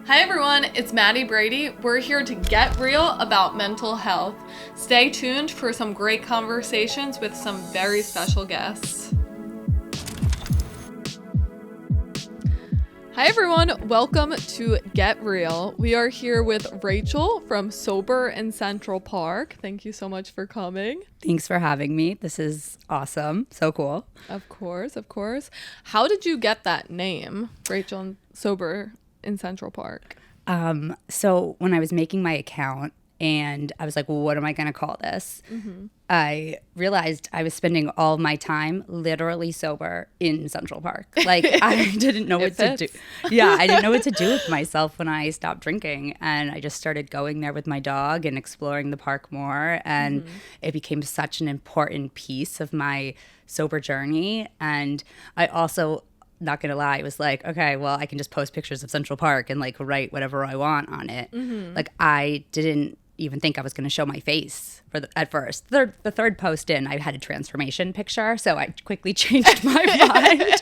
Hi everyone, it's Maddie Brady. We're here to get real about mental health. Stay tuned for some great conversations with some very special guests. Hi everyone, welcome to Get Real. We are here with Rachel from Sober in Central Park. Thank you so much for coming. Thanks for having me. This is awesome. So cool. Of course. How did you get that name, Rachel and Sober in Central Park? So when I was making my account and I was like, well, what am I going to call this? I realized I was spending all of my time literally sober in Central Park. Like I didn't know what to do. Yeah, I didn't know what to do with myself when I stopped drinking. And I just started going there with my dog and exploring the park more. And it became such an important piece of my sober journey. And I also, not gonna lie, it was like, okay, well, I can just post pictures of Central Park and like write whatever I want on it. Like I didn't even think I was gonna show my face at first. The third post in, I had a transformation picture, so I quickly changed my mind.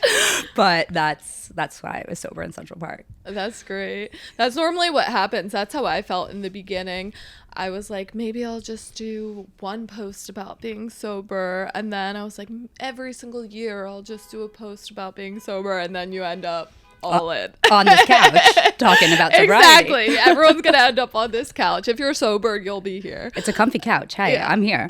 But that's why I was sober in Central Park. That's great. That's normally what happens. That's how I felt in the beginning. I was like, maybe I'll just do one post about being sober. And then I was like, every single year I'll just do a post about being sober. And then you end up all in. On this couch talking about sobriety. Exactly. Everyone's going to end up on this couch. If you're sober, you'll be here. It's a comfy couch. Hey, yeah. I'm here.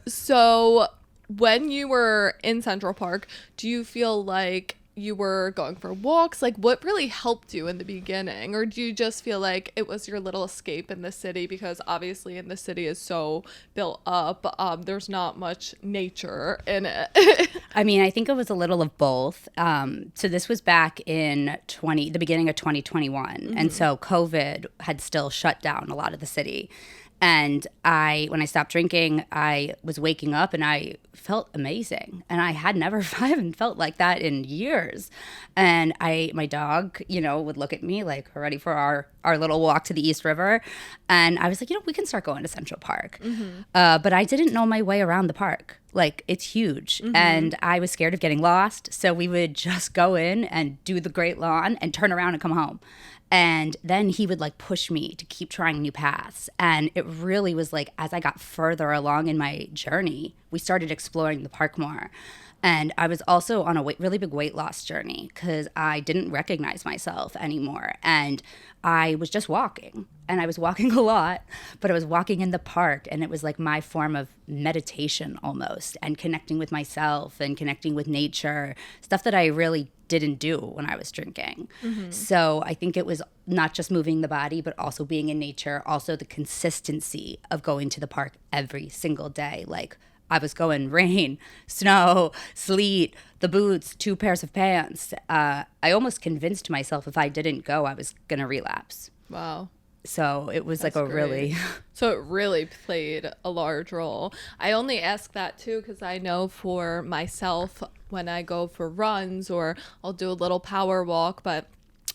So when you were in Central Park, do you feel like you were going for walks? Like what really helped you in the beginning? Or do you just feel like it was your little escape in the city? Because obviously in the city is so built up. There's not much nature in it. I mean, I think it was a little of both. So this was back in the beginning of 2021. And so COVID had still shut down a lot of the city. And when I stopped drinking, I was waking up and I felt amazing. And I haven't felt like that in years. And my dog, would look at me like, we're ready for our little walk to the East River. And I was like, we can start going to Central Park. But I didn't know my way around the park. Like, it's huge. And I was scared of getting lost. So we would just go in and do the Great Lawn and turn around and come home. And then he would like push me to keep trying new paths. And it really was like, as I got further along in my journey, we started exploring the park more. And I was also on a really big weight loss journey because I didn't recognize myself anymore. And I was just walking. And I was walking a lot, but I was walking in the park. And it was like my form of meditation almost, and connecting with myself and connecting with nature, stuff that I really didn't do when I was drinking. So I think it was not just moving the body, but also being in nature, also the consistency of going to the park every single day. Like I was going rain, snow, sleet, the boots, 2 pairs of pants. I almost convinced myself if I didn't go, I was going to relapse. Wow. So it was That's like great. So it really played a large role. I only ask that too because I know for myself when I go for runs or I'll do a little power walk, but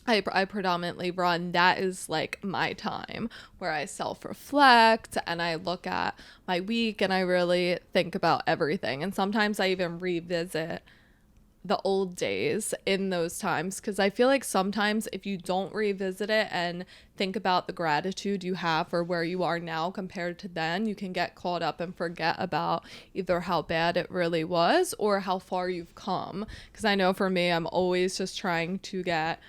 I predominantly run. That is like my time where I self-reflect and I look at my week and I really think about everything. And sometimes I even revisit the old days in those times because I feel like sometimes if you don't revisit it and think about the gratitude you have for where you are now compared to then, you can get caught up and forget about either how bad it really was or how far you've come. Because I know for me, I'm always just trying to get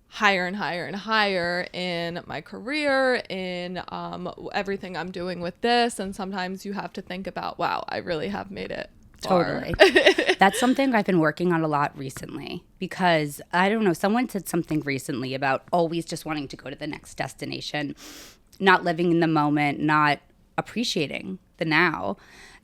higher and higher and higher in my career, in everything I'm doing with this. And sometimes you have to think about, wow, I really have made it far. Totally. That's something I've been working on a lot recently because, I don't know, someone said something recently about always just wanting to go to the next destination, not living in the moment, not appreciating the now.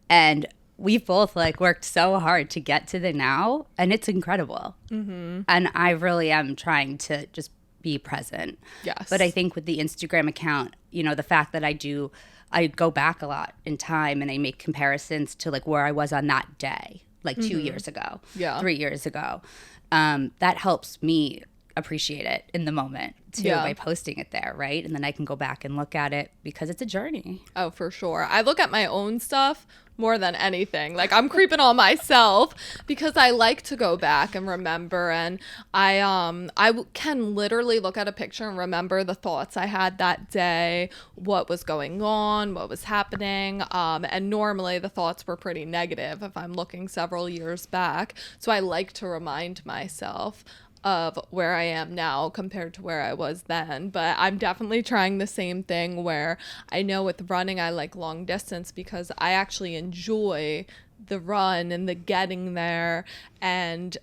And we've both like worked so hard to get to the now, and it's incredible. And I really am trying to just be present. Yes. But I think with the Instagram account, the fact that I go back a lot in time and I make comparisons to like where I was on that day, like 2 years ago, 3 years ago. That helps me appreciate it in the moment too by posting it there, right? And then I can go back and look at it because it's a journey. Oh, for sure. I look at my own stuff more than anything. Like, I'm creeping on myself because I like to go back and remember, and can literally look at a picture and remember the thoughts I had that day, what was going on, what was happening, and normally the thoughts were pretty negative if I'm looking several years back. So I like to remind myself of where I am now compared to where I was then. But I'm definitely trying the same thing where I know with running I like long distance because I actually enjoy the run and the getting there and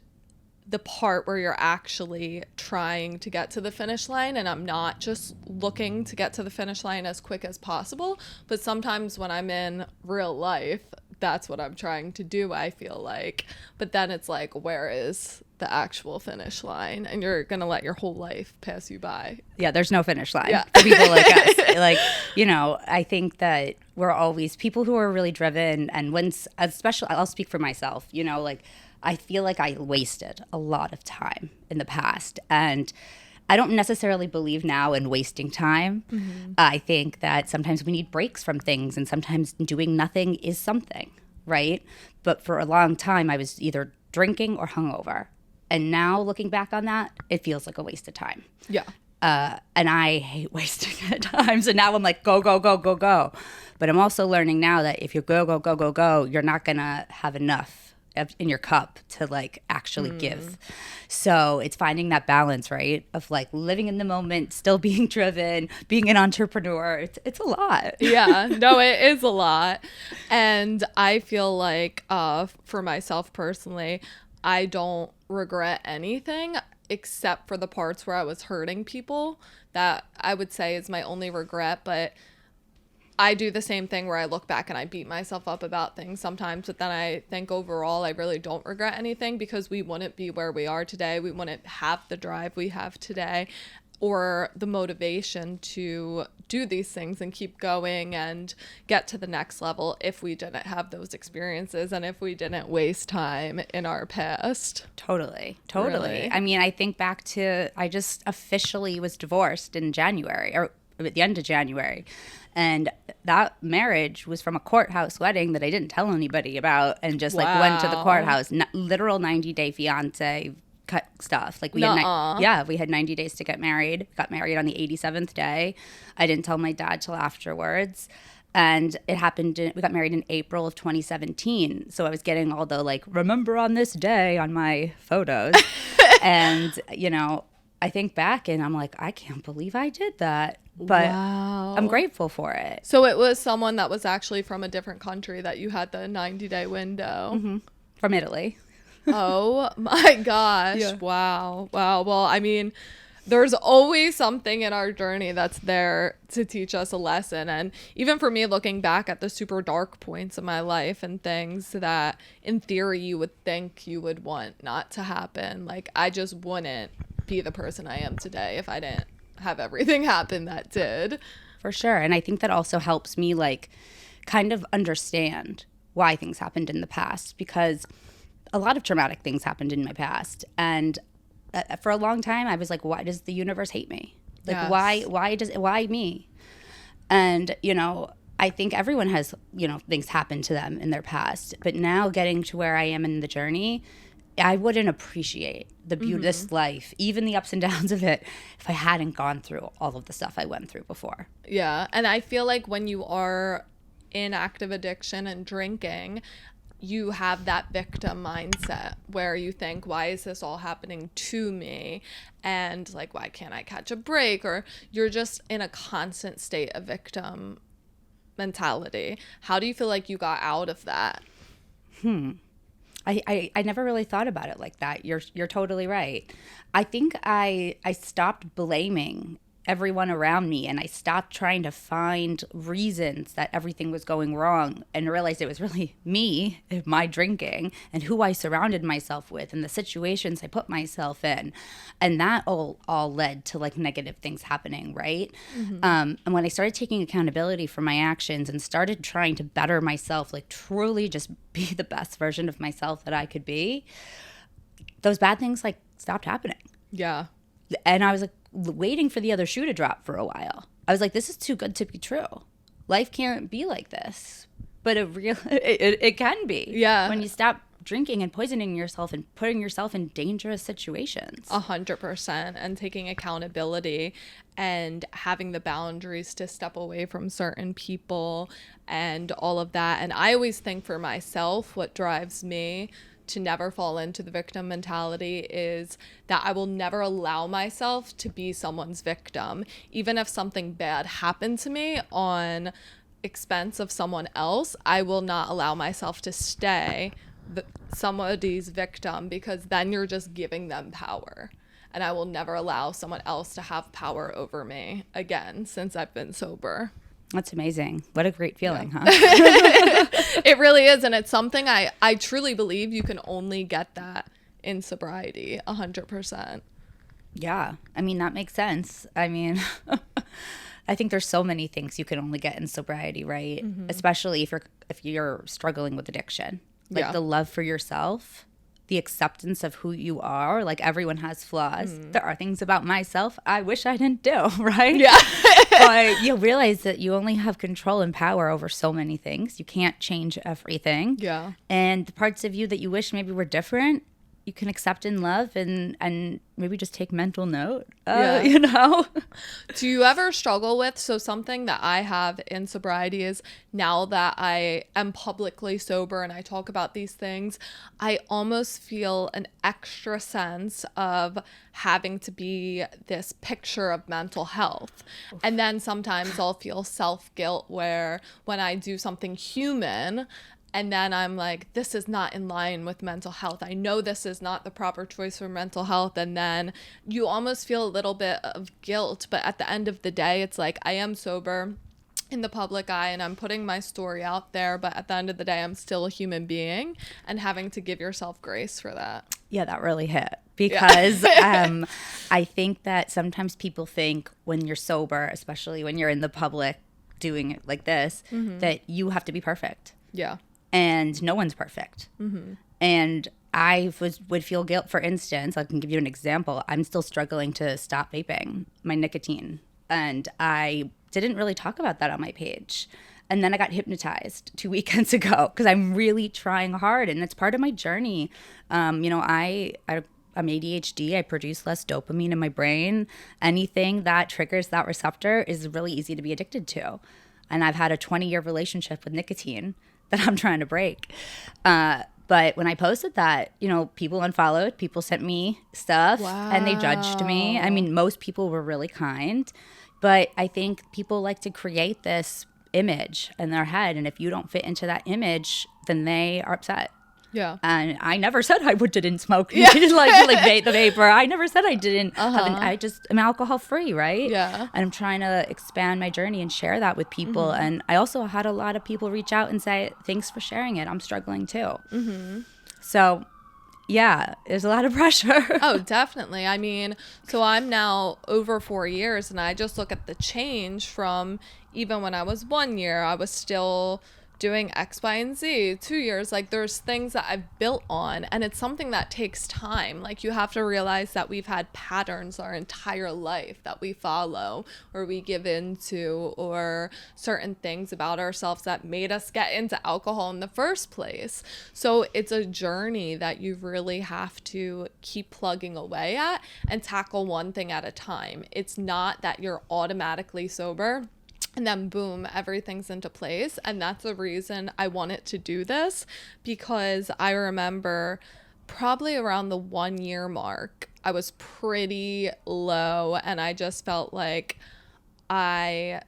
the part where you're actually trying to get to the finish line, and I'm not just looking to get to the finish line as quick as possible. But sometimes when I'm in real life, that's what I'm trying to do, I feel like. But then it's like, where is the actual finish line? And you're gonna let your whole life pass you by. Yeah, there's no finish line for people like us. Like, you know, I think that we're always people who are really driven, and especially I'll speak for myself, you know, like I feel like I wasted a lot of time in the past, and I don't necessarily believe now in wasting time. Mm-hmm. I think that sometimes we need breaks from things, and sometimes doing nothing is something, right? But for a long time, I was either drinking or hungover. And now looking back on that, it feels like a waste of time. Yeah. And I hate wasting at times. And now I'm like, go, go, go, go, go. But I'm also learning now that if you go, go, go, go, go, you're not going to have enough in your cup to like actually give. So it's finding that balance, right? Of like living in the moment, still being driven, being an entrepreneur. It's a lot. Yeah, no, it is a lot. And I feel like for myself personally, I don't regret anything except for the parts where I was hurting people. That I would say is my only regret. But I do the same thing where I look back and I beat myself up about things sometimes, but then I think overall I really don't regret anything because we wouldn't be where we are today. We wouldn't have the drive we have today or the motivation to do these things and keep going and get to the next level if we didn't have those experiences and if we didn't waste time in our past. Totally. Really? I mean, I think back to, I just officially was divorced in January, or at the end of January. And that marriage was from a courthouse wedding that I didn't tell anybody about, and just like went to the courthouse, literal 90-day fiance cut stuff. Like we had, we had 90 days to get married. Got married on the 87th day. I didn't tell my dad till afterwards. And it happened, we got married in April of 2017. So I was getting all the like, remember on this day on my photos. And, you know, I think back and I'm like, I can't believe I did that. But I'm grateful for it. So it was someone that was actually from a different country that you had the 90-day window. Mm-hmm. From Italy. Oh my gosh. Yeah. Wow. Well, I mean, there's always something in our journey that's there to teach us a lesson. And even for me, looking back at the super dark points of my life and things that in theory you would think you would want not to happen, like I just wouldn't be the person I am today if I didn't have everything happen that did. For sure. And I think that also helps me like kind of understand why things happened in the past, because a lot of traumatic things happened in my past. And for a long time, I was like, why does the universe hate me? Like, yes. Why me? And, you know, I think everyone has, you know, things happen to them in their past. But now getting to where I am in the journey, I wouldn't appreciate the beauty of this life, even the ups and downs of it, if I hadn't gone through all of the stuff I went through before. Yeah. And I feel like when you are in active addiction and drinking, you have that victim mindset where you think, why is this all happening to me? And like, why can't I catch a break? Or you're just in a constant state of victim mentality. How do you feel like you got out of that? I never really thought about it like that. You're totally right. I think I stopped blaming everyone around me, and I stopped trying to find reasons that everything was going wrong, and realized it was really me, my drinking, and who I surrounded myself with and the situations I put myself in. And that all led to like negative things happening, right? And when I started taking accountability for my actions and started trying to better myself, like truly just be the best version of myself that I could be, those bad things like stopped happening. Yeah. And I was like waiting for the other shoe to drop for a while. I was like, this is too good to be true. Life can't be like this. But it can be. Yeah. When you stop drinking and poisoning yourself and putting yourself in dangerous situations. 100%. And taking accountability and having the boundaries to step away from certain people and all of that. And I always think for myself, what drives me to never fall into the victim mentality is that I will never allow myself to be someone's victim. Even if something bad happened to me on expense of someone else, I will not allow myself to stay somebody's victim, because then you're just giving them power. And I will never allow someone else to have power over me again since I've been sober. That's amazing. What a great feeling, huh? It really is. And it's something I truly believe you can only get that in sobriety, 100%. Yeah. I mean, that makes sense. I mean, I think there's so many things you can only get in sobriety, right? Mm-hmm. Especially if you're struggling with addiction. Like the love for yourself, the acceptance of who you are. Like, everyone has flaws. There are things about myself I wish I didn't do, right? Yeah. But you realize that you only have control and power over so many things. You can't change everything. Yeah. And the parts of you that you wish maybe were different, you can accept and love and maybe just take mental note, you know? Do you ever struggle with, so something that I have in sobriety is, now that I am publicly sober and I talk about these things, I almost feel an extra sense of having to be this picture of mental health. Oof. And then sometimes I'll feel self-guilt where when I do something human, and then I'm like, this is not in line with mental health. I know this is not the proper choice for mental health. And then you almost feel a little bit of guilt. But at the end of the day, it's like, I am sober in the public eye and I'm putting my story out there. But at the end of the day, I'm still a human being, and having to give yourself grace for that. Yeah, that really hit. Because I think that sometimes people think when you're sober, especially when you're in the public doing it like this, that you have to be perfect. Yeah. And no one's perfect. Mm-hmm. And I would feel guilt, for instance. I can give you an example. I'm still struggling to stop vaping my nicotine. And I didn't really talk about that on my page. And then I got hypnotized 2 weekends ago because I'm really trying hard. And it's part of my journey. I'm ADHD. I produce less dopamine in my brain. Anything that triggers that receptor is really easy to be addicted to. And I've had a 20-year relationship with nicotine that I'm trying to break. But when I posted that, people unfollowed, people sent me stuff. Wow. And they judged me. I mean, most people were really kind, but I think people like to create this image in their head. And if you don't fit into that image, then they are upset. Yeah. And I never said I didn't smoke like vape the vapor. I never said I didn't. I just am alcohol free, right? Yeah. And I'm trying to expand my journey and share that with people. Mm-hmm. And I also had a lot of people reach out and say, thanks for sharing it. I'm struggling too. Mm-hmm. So yeah, there's a lot of pressure. Oh, definitely. I mean, so I'm now over 4 years, and I just look at the change from even when I was 1 year, I was still doing X, Y, and Z. 2 years, like, there's things that I've built on, and it's something that takes time. Like, you have to realize that we've had patterns our entire life that we follow or we give into, or certain things about ourselves that made us get into alcohol in the first place. So it's a journey that you really have to keep plugging away at and tackle one thing at a time. It's not that you're automatically sober and then boom, everything's into place. And that's the reason I wanted to do this, because I remember probably around the 1 year mark, I was pretty low, and I just felt like I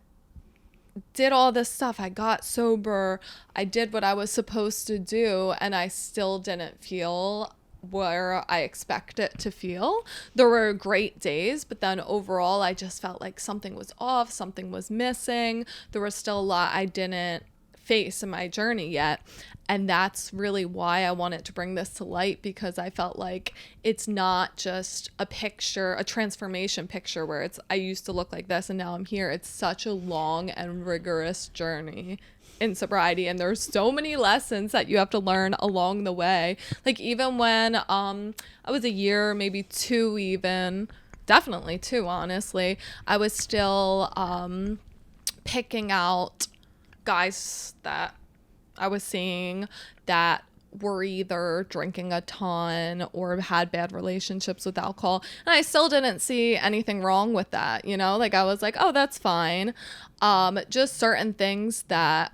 did all this stuff. I got sober, I did what I was supposed to do, and I still didn't feel where I expect it to feel. There were great days, but then overall I just felt like something was off, something was missing. There was still a lot I didn't face in my journey yet. And that's really why I wanted to bring this to light, because I felt like it's not just a picture, a transformation picture where it's, I used to look like this and now I'm here. It's such a long and rigorous journey in sobriety, and there's so many lessons that you have to learn along the way. Like, even when I was a year, maybe two even, definitely too, honestly. I was still picking out guys that I was seeing that were either drinking a ton or had bad relationships with alcohol. And I still didn't see anything wrong with that, you know? Like I was like, oh, that's fine. Just certain things that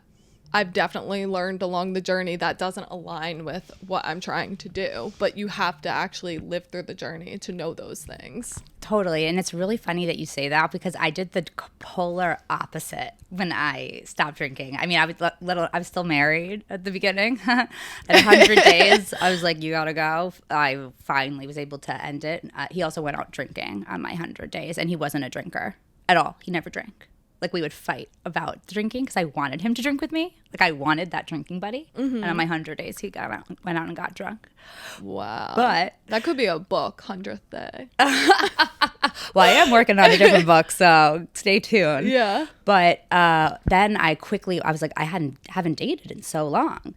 I've definitely learned along the journey that doesn't align with what I'm trying to do. But you have to actually live through the journey to know those things. Totally. And it's really funny that you say that because I did the polar opposite when I stopped drinking. I mean, I was I was still married at the beginning. At 100 days, I was like, you gotta go. I finally was able to end it. He also went out drinking on my 100 days, and he wasn't a drinker at all. He never drank. Like, we would fight about drinking because I wanted him to drink with me. Like, I wanted that drinking buddy. And on my 100 days, he went out and got drunk. Wow. But that could be a book, 100th day. well, I am working on a different book, so stay tuned. Yeah. But then I was like, I haven't dated in so long.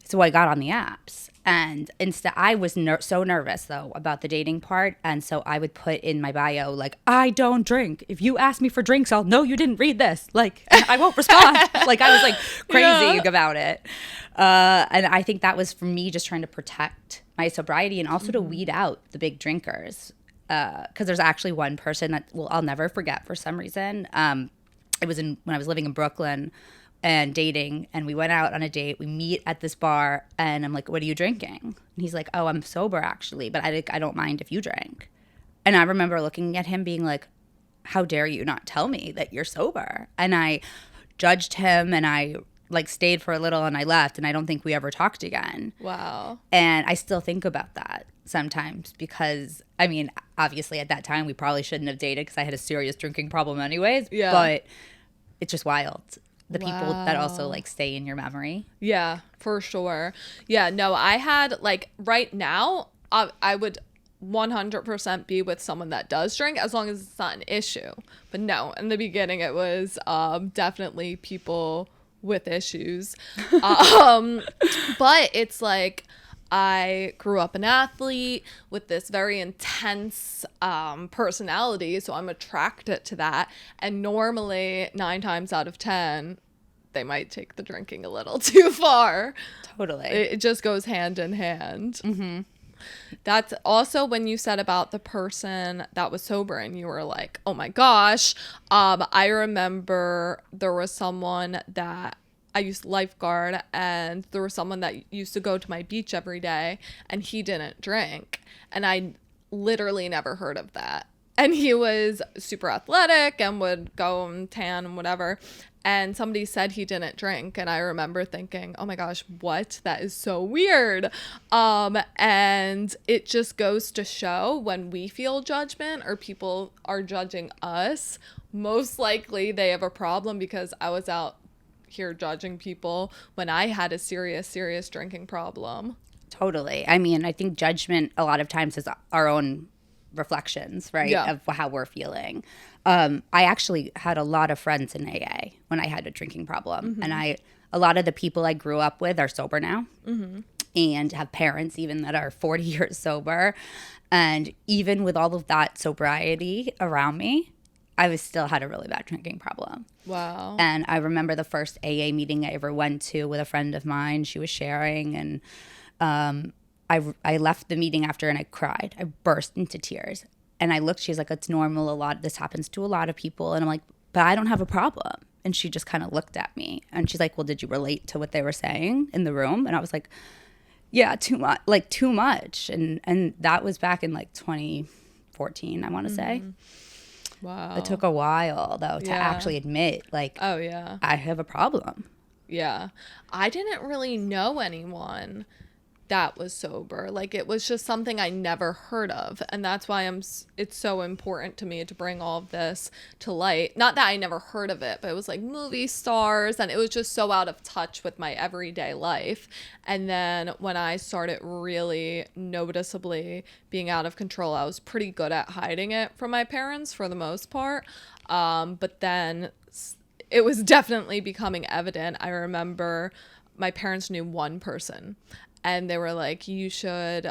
So I got on the apps. And instead, I was so nervous, though, about the dating part. And so I would put in my bio, like, I don't drink. If you ask me for drinks, I'll know you didn't read this. Like, I won't respond. Like, I was, like, crazy about it. And I think that was for me just trying to protect my sobriety and also to weed out the big drinkers. Because there's actually one person that I'll never forget for some reason. It was when I was living in Brooklyn and dating, and we went out on a date. We meet at this bar, and I'm like, what are you drinking? And he's like, oh, I'm sober, actually, but I don't mind if you drank. And I remember looking at him being like, how dare you not tell me that you're sober? And I judged him, and I like stayed for a little, and I left, and I don't think we ever talked again. Wow. And I still think about that sometimes because, I mean, obviously at that time we probably shouldn't have dated because I had a serious drinking problem anyways. Yeah. But it's just wild. The people that also like stay in your memory. Yeah, for sure. Yeah, no, I had like right now, I would 100% be with someone that does drink as long as it's not an issue. But no, in the beginning it was definitely people with issues. But it's like I grew up an athlete with this very intense personality, so I'm attracted to that. And normally, 9 times out of 10, they might take the drinking a little too far. Totally. It just goes hand in hand. Mm-hmm. That's also when you said about the person that was sober and you were like, oh my gosh. I remember there was someone that I used to lifeguard, and there was someone that used to go to my beach every day, and he didn't drink. And I literally never heard of that. And he was super athletic and would go and tan and whatever. And somebody said he didn't drink. And I remember thinking, oh my gosh, what? That is so weird. And it just goes to show when we feel judgment or people are judging us, most likely they have a problem, because I was out here judging people when I had a serious drinking problem. Totally. I mean, I think judgment a lot of times is our own reflections, right? Yeah. Of how we're feeling. I actually had a lot of friends in AA when I had a drinking problem. Mm-hmm. And a lot of the people I grew up with are sober now. Mm-hmm. And have parents even that are 40 years sober. And even with all of that sobriety around me, I still had a really bad drinking problem. Wow. And I remember the first AA meeting I ever went to with a friend of mine. She was sharing, and I left the meeting after and I cried. I burst into tears. And I looked, she's like, it's normal. This happens to a lot of people. And I'm like, but I don't have a problem. And she just kind of looked at me and she's like, well, did you relate to what they were saying in the room? And I was like, yeah, too much. And that was back in like 2014, I want to say. Wow. It took a while, though, to actually admit, like, oh, yeah, I have a problem. Yeah. I didn't really know anyone that was sober. Like, it was just something I never heard of. And that's why it's so important to me to bring all of this to light. Not that I never heard of it, but it was like movie stars, and it was just so out of touch with my everyday life. And then when I started really noticeably being out of control, I was pretty good at hiding it from my parents for the most part. But then it was definitely becoming evident. I remember my parents knew one person, and they were like, you should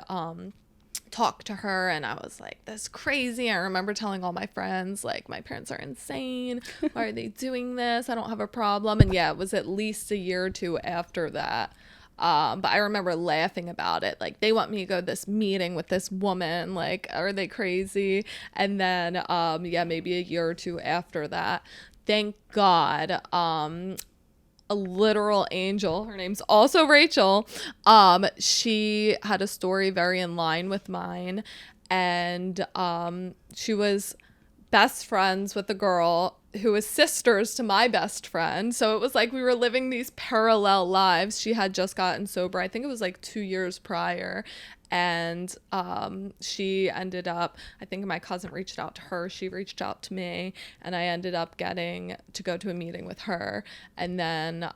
talked to her, and I was like, that's crazy. I remember telling all my friends, like, my parents are insane. Why are they doing this? I don't have a problem. And yeah, it was at least a year or two after that. But I remember laughing about it. Like, they want me to go to this meeting with this woman. Like, are they crazy? And then, yeah, maybe a year or two after that, thank God, a literal angel, her name's also Rachel, she had a story very in line with mine, and she was best friends with a girl who was sisters to my best friend. So it was like we were living these parallel lives. She had just gotten sober, I think it was like 2 years prior, and she ended up, I think my cousin reached out to her, she reached out to me, and I ended up getting to go to a meeting with her, and then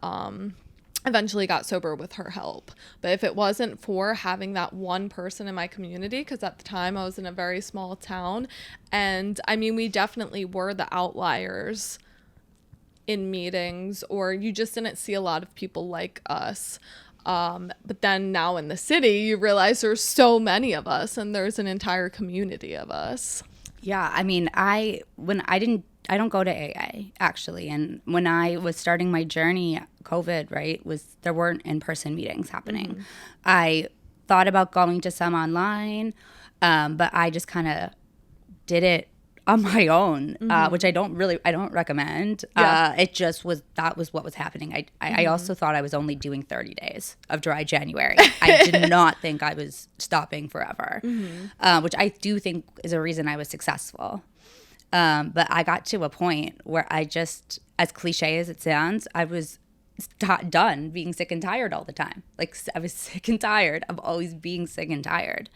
eventually got sober with her help. But if it wasn't for having that one person in my community, because at the time I was in a very small town, and I mean, we definitely were the outliers in meetings, or you just didn't see a lot of people like us. But then now in the city, you realize there's so many of us, and there's an entire community of us. Yeah, I mean, I don't go to AA actually, and when I was starting my journey, COVID, right, there weren't in-person meetings happening. Mm-hmm. I thought about going to some online, but I just kind of did it on my own, which I don't recommend. Yeah. That was what was happening. I also thought I was only doing 30 days of dry January. I did not think I was stopping forever, which I do think is a reason I was successful. But I got to a point where I just, as cliche as it sounds, I was done being sick and tired all the time. Like, I was sick and tired of always being sick and tired.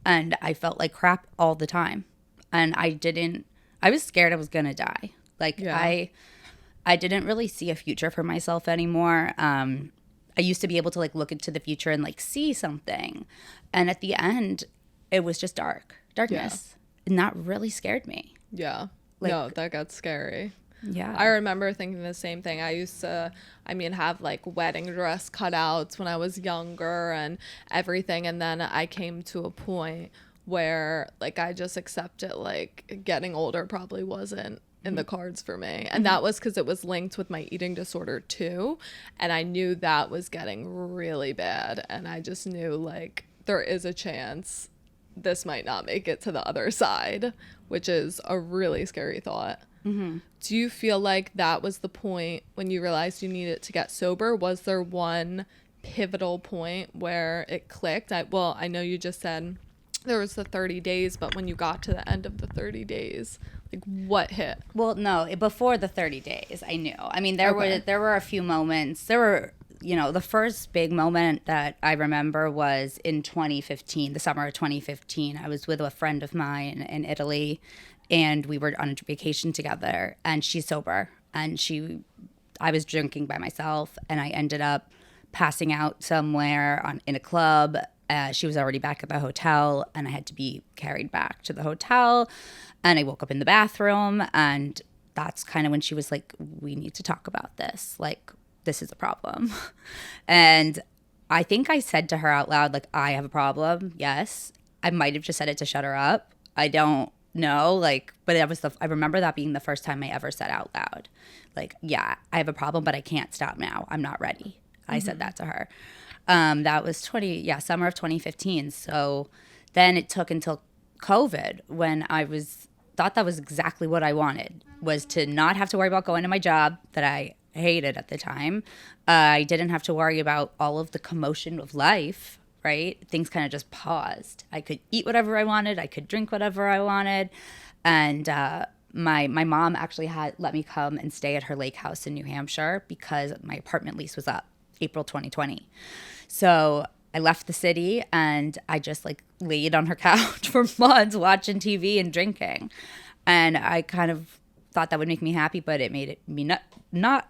And I felt like crap all the time. And I was scared I was going to die. Like, yeah. I didn't really see a future for myself anymore. I used to be able to like look into the future and like see something. And at the end, it was just darkness. Yeah. And that really scared me. Yeah. No, that got scary. Yeah. I remember thinking the same thing. I used to, have like wedding dress cutouts when I was younger and everything. And then I came to a point where like I just accepted like getting older probably wasn't in the cards for me. And that was because it was linked with my eating disorder too. And I knew that was getting really bad. And I just knew like there is a chance this might not make it to the other side, which is a really scary thought. Do you feel like that was the point when you realized you needed to get sober? Was there one pivotal point where it clicked? I know you just said there was the 30 days, but when you got to the end of the 30 days, like what hit? Well, no, before the 30 days, I knew. I mean, there were a few moments. There were, the first big moment that I remember was in 2015, the summer of 2015. I was with a friend of mine in Italy, and we were on a vacation together, and she's sober, and I was drinking by myself, and I ended up passing out somewhere in a club. She was already back at the hotel, and I had to be carried back to the hotel, and I woke up in the bathroom, and that's kind of when she was like, we need to talk about this. Like, this is a problem. And I think I said to her out loud, like, I have a problem. Yes. I might have just said it to shut her up. I don't know. Like, but I remember that being the first time I ever said out loud, like, yeah, I have a problem, but I can't stop now. I'm not ready. I said that to her. That was summer of 2015. So then it took until COVID when I thought that was exactly what I wanted, was to not have to worry about going to my job that I hated at the time. I didn't have to worry about all of the commotion of life, right? Things kind of just paused. I could eat whatever I wanted. I could drink whatever I wanted. And my mom actually had let me come and stay at her lake house in New Hampshire because my apartment lease was up April 2020. So I left the city and I just like laid on her couch for months watching TV and drinking. And I kind of thought that would make me happy, but it made me not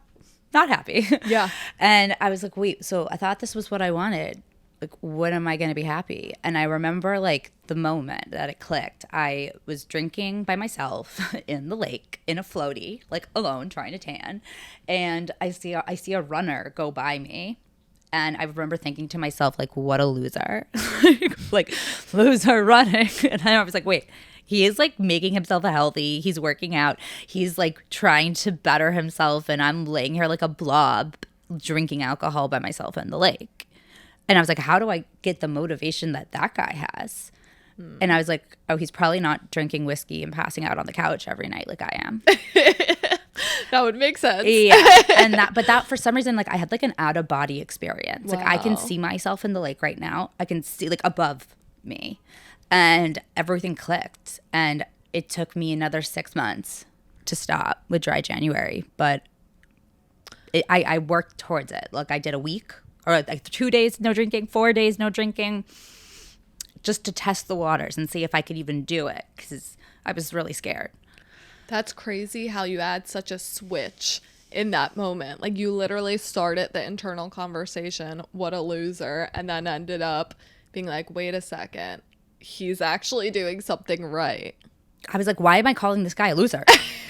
happy. Yeah. And I was like, wait, so I thought this was what I wanted. Like, when am I going to be happy? And I remember like the moment that it clicked. I was drinking by myself in the lake in a floaty, like alone, trying to tan. And I see a runner go by me. And I remember thinking to myself, like, what a loser. Like, loser running. And I was like, wait, he is like making himself healthy. He's working out. He's like trying to better himself. And I'm laying here like a blob drinking alcohol by myself in the lake. And I was like, how do I get the motivation that that guy has? And I was like, oh, he's probably not drinking whiskey and passing out on the couch every night like I am. That would make sense. Yeah. And that for some reason, like I had like an out of body experience. Wow. Like I can see myself in the lake right now. I can see like above me, and everything clicked. And it took me another 6 months to stop with dry January. But I worked towards it. Like I did a week or like 2 days, no drinking, 4 days, no drinking, just to test the waters and see if I could even do it. Cause I was really scared. That's crazy how you add such a switch in that moment. Like you literally started the internal conversation, what a loser, and then ended up being like, wait a second, he's actually doing something right. I was like, why am I calling this guy a loser?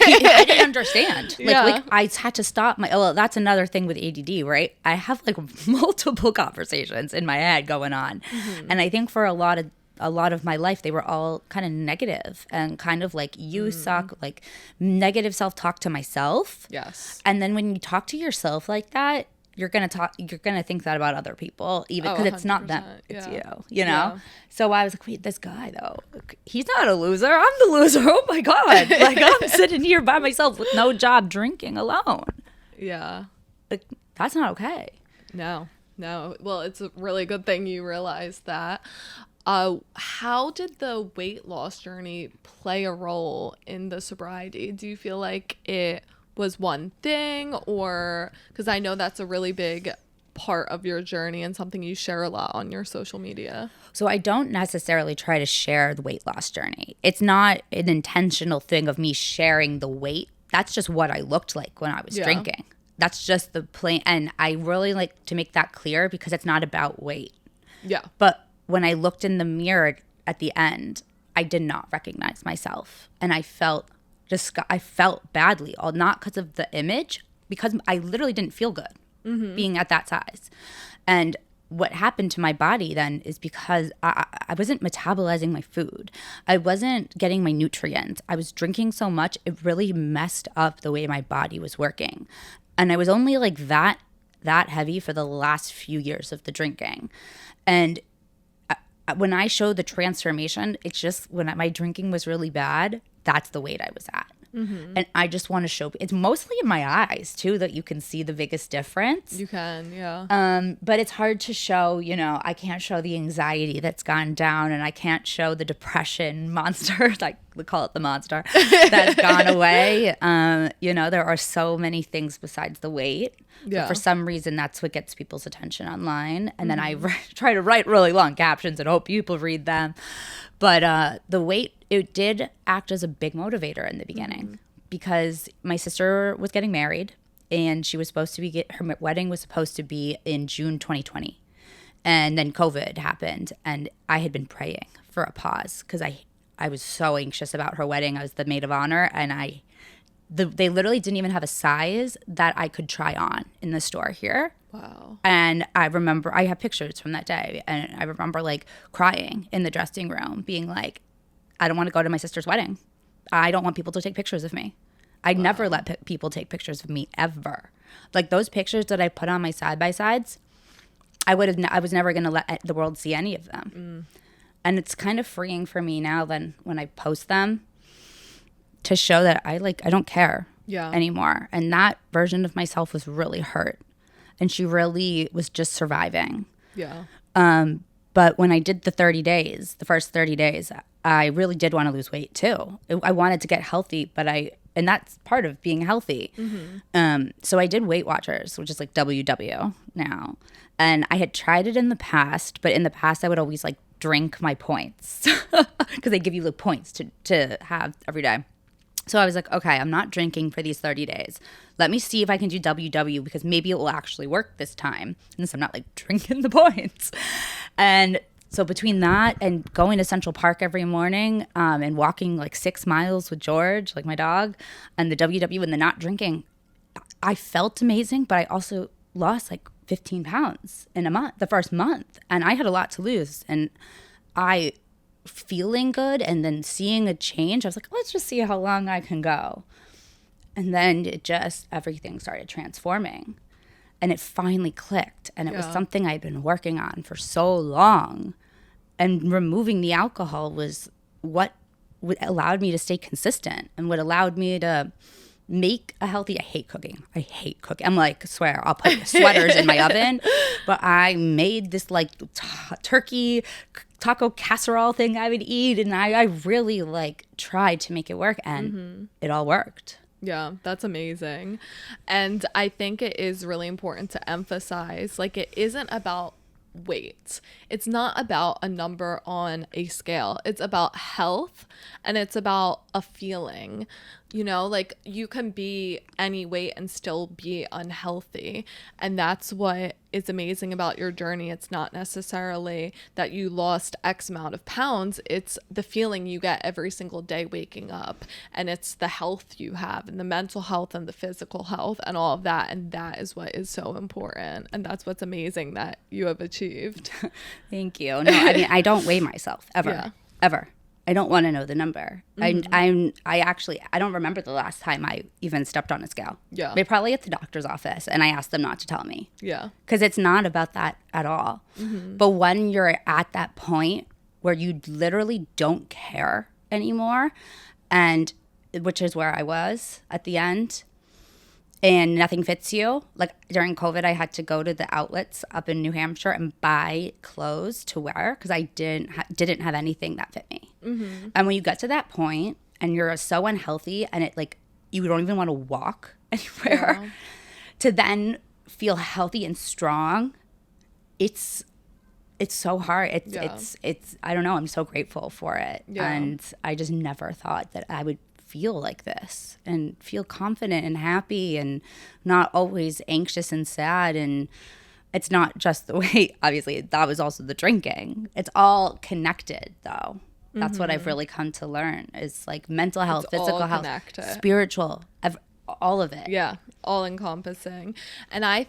I didn't understand. Like I had to stop that's another thing with ADD, right? I have like multiple conversations in my head going on. Mm-hmm. And I think for a lot of my life, they were all kind of negative and kind of like, you suck, like negative self-talk to myself. Yes. And then when you talk to yourself like that, you're going to think that about other people, even because it's not them, it's you know? Yeah. So I was like, wait, this guy though, he's not a loser. I'm the loser. Oh my God. Like I'm sitting here by myself with no job drinking alone. Yeah. Like that's not okay. No. Well, it's a really good thing you realized that. How did the weight loss journey play a role in the sobriety? Do you feel like it was one thing, or because I know that's a really big part of your journey and something you share a lot on your social media? So I don't necessarily try to share the weight loss journey. It's not an intentional thing of me sharing the weight. That's just what I looked like when I was drinking. That's just the plain, and I really like to make that clear because it's not about weight. Yeah. But when I looked in the mirror at the end, I did not recognize myself. And I felt badly, all not because of the image, because I literally didn't feel good being at that size. And what happened to my body then is because I wasn't metabolizing my food. I wasn't getting my nutrients. I was drinking so much, it really messed up the way my body was working. And I was only like that heavy for the last few years of the drinking. And when I showed the transformation, it's just when my drinking was really bad, that's the weight I was at. Mm-hmm. And I just want to show, it's mostly in my eyes too, that you can see the biggest difference. You can, yeah. But it's hard to show, I can't show the anxiety that's gone down, and I can't show the depression monster, like we call it the monster, that's gone away. There are so many things besides the weight. Yeah. But for some reason, that's what gets people's attention online. And then I try to write really long captions and hope people read them. But the weight, it did act as a big motivator in the beginning because my sister was getting married, and she was supposed to be, her wedding was supposed to be in June 2020. And then COVID happened, and I had been praying for a pause because I was so anxious about her wedding. I was the maid of honor, and they literally didn't even have a size that I could try on in the store here. Wow. And I remember, I have pictures from that day, and I remember like crying in the dressing room, being like, I don't want to go to my sister's wedding. I don't want people to take pictures of me. I never let people take pictures of me ever. Like those pictures that I put on my side-by-sides, I was never going to let the world see any of them. And it's kind of freeing for me now then when I post them to show that I don't care anymore. And that version of myself was really hurt. And she really was just surviving. Yeah. But when I did the first 30 days, I really did want to lose weight too. I wanted to get healthy, and that's part of being healthy. Mm-hmm. So I did Weight Watchers, which is like WW now. And I had tried it in the past, but in the past I would always like drink my points because they give you the points to have every day. So I was like, okay, I'm not drinking for these 30 days. Let me see if I can do WW because maybe it will actually work this time. And so I'm not like drinking the points. And so between that and going to Central Park every morning and walking like 6 miles with George, like my dog, and the WW and the not drinking, I felt amazing, but I also lost like 15 pounds in a month, the first month. And I had a lot to lose. And I feeling good and then seeing a change, I was like, let's just see how long I can go. And then everything started transforming. And it finally clicked. And it was something I'd been working on for so long. And removing the alcohol was what allowed me to stay consistent and what allowed me to make a healthy. I hate cooking. I'm like, I swear, I'll put sweaters in my oven. But I made this like turkey taco casserole thing I would eat. And I really like tried to make it work. And it all worked. Yeah, that's amazing. And I think it is really important to emphasize, like, it isn't about weight. It's not about a number on a scale. It's about health, and it's about a feeling. You know, like, you can be any weight and still be unhealthy. And that's what is amazing about your journey. It's not necessarily that you lost X amount of pounds. It's the feeling you get every single day waking up. And it's the health you have, and the mental health and the physical health and all of that. And that is what is so important. And that's what's amazing that you have achieved. Thank you. No, I mean, I don't weigh myself ever. I don't want to know the number. I don't remember the last time I even stepped on a scale. Yeah. They're probably at the doctor's office, and I asked them not to tell me. Yeah. Because it's not about that at all. But when you're at that point where you literally don't care anymore, and which is where I was at the end, and nothing fits you. Like during COVID, I had to go to the outlets up in New Hampshire and buy clothes to wear because I didn't have anything that fit me. And when you get to that point and you're so unhealthy and it like you don't even want to walk anywhere, to then feel healthy and strong, it's so hard. It's I don't know. I'm so grateful for it, and I just never thought that I would feel like this and feel confident and happy and not always anxious and sad. And it's not just the weight, obviously that was also the drinking. It's all connected though. That's what I've really come to learn is like mental health, physical health, spiritual, all of it. Yeah, all encompassing. And I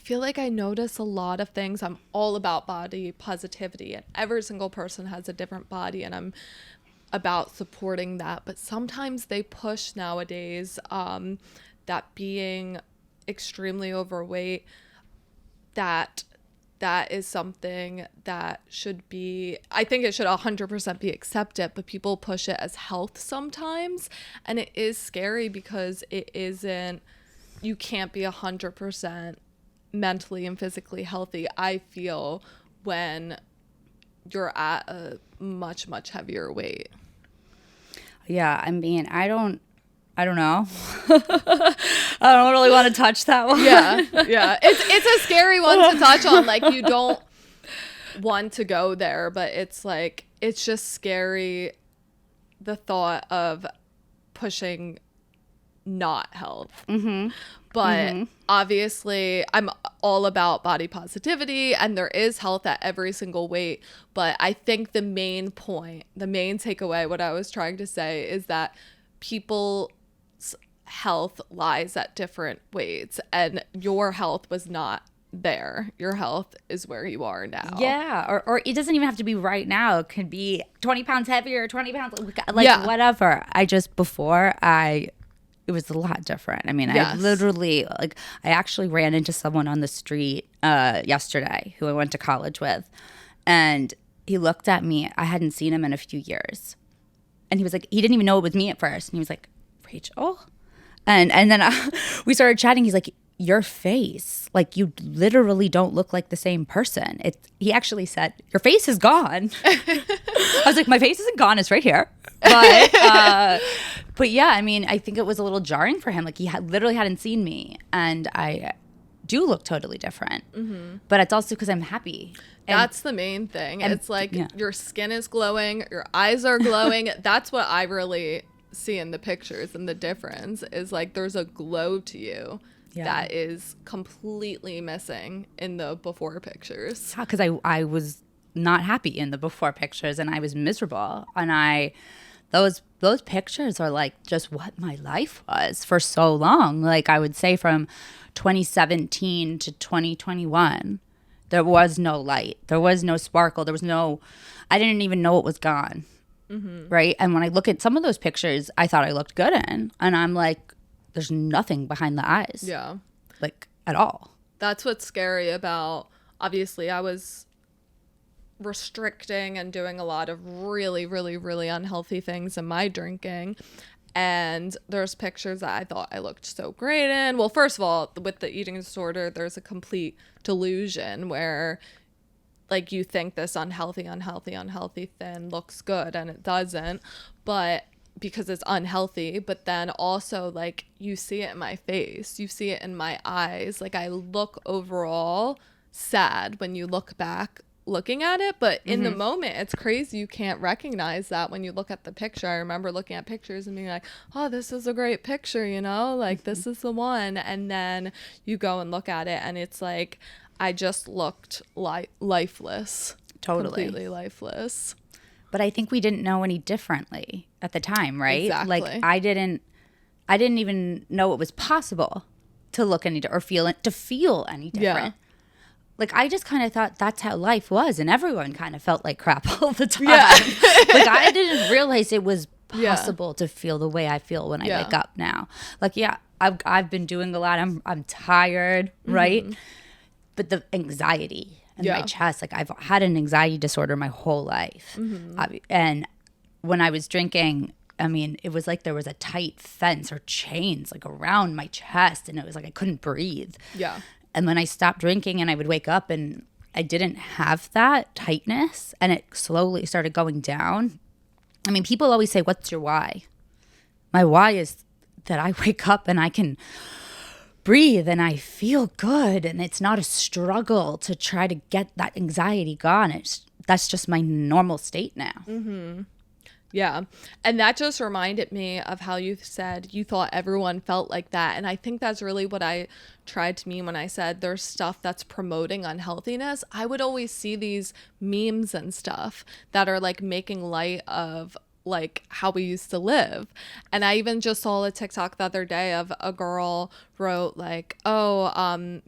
feel like I notice a lot of things. I'm all about body positivity, and every single person has a different body, and I'm about supporting that. But sometimes they push nowadays that being extremely overweight, that is something that should be, I think it should 100% be accepted, but people push it as health sometimes. And it is scary because it isn't, you can't be 100% mentally and physically healthy, I feel, when you're at a much, much heavier weight. Yeah, I mean, I don't know. I don't really want to touch that one. Yeah. It's a scary one to touch on. Like, you don't want to go there, but it's like, it's just scary, the thought of pushing not health. But obviously I'm all about body positivity, and there is health at every single weight. But I think the main point, the main takeaway, what I was trying to say is that people's health lies at different weights, and your health was not there. Your health is where you are now. Yeah. Or it doesn't even have to be right now. It could be 20 pounds heavier, 20 pounds, like whatever. It was a lot different. I mean, I literally, like, I actually ran into someone on the street yesterday who I went to college with. And he looked at me. I hadn't seen him in a few years. And he was like, he didn't even know it was me at first. And he was like, Rachel? And then we started chatting. He's like, your face, like, you literally don't look like the same person. He actually said, your face is gone. I was like, my face isn't gone. It's right here. But yeah, I mean, I think it was a little jarring for him. Like, he literally hadn't seen me, and I do look totally different. But it's also because I'm happy. That's the main thing. And it's like your skin is glowing, your eyes are glowing. That's what I really see in the pictures, and the difference is like there's a glow to you that is completely missing in the before pictures. Because I was not happy in the before pictures, and I was miserable, and those those pictures are like just what my life was for so long. Like I would say from 2017 to 2021, there was no light. There was no sparkle. There was no, I didn't even know it was gone. Right. And when I look at some of those pictures, I thought I looked good in. And I'm like, there's nothing behind the eyes. Yeah. Like at all. That's what's scary about, obviously, I was restricting and doing a lot of really, really, really unhealthy things in my drinking. And there's pictures that I thought I looked so great in. Well, first of all, with the eating disorder, there's a complete delusion where like you think this unhealthy thin looks good and it doesn't, but because it's unhealthy. But then also like you see it in my face, you see it in my eyes. Like I look overall sad when you look back looking at it, but in the moment it's crazy you can't recognize that when you look at the picture. I remember looking at pictures and being like, oh, this is a great picture, you know, like this is the one. And then you go and look at it and it's like I just looked lifeless. Totally. Completely lifeless. But I think we didn't know any differently at the time, right? Exactly. Like I didn't even know it was possible to look any or feel any different. Yeah. Like I just kind of thought that's how life was, and everyone kind of felt like crap all the time. Yeah. Like I didn't realize it was possible to feel the way I feel when I wake up now. Like I've been doing a lot. I'm tired, right? But the anxiety in my chest, like I've had an anxiety disorder my whole life. And when I was drinking, I mean, it was like there was a tight fence or chains like around my chest, and it was like I couldn't breathe. Yeah. And when I stopped drinking and I would wake up and I didn't have that tightness and it slowly started going down. I mean, people always say, what's your why? My why is that I wake up and I can breathe and I feel good, and it's not a struggle to try to get that anxiety gone. That's just my normal state now. Yeah. And that just reminded me of how you said you thought everyone felt like that. And I think that's really what I tried to mean when I said there's stuff that's promoting unhealthiness. I would always see these memes and stuff that are like making light of like how we used to live. And I even just saw a TikTok the other day of a girl wrote like,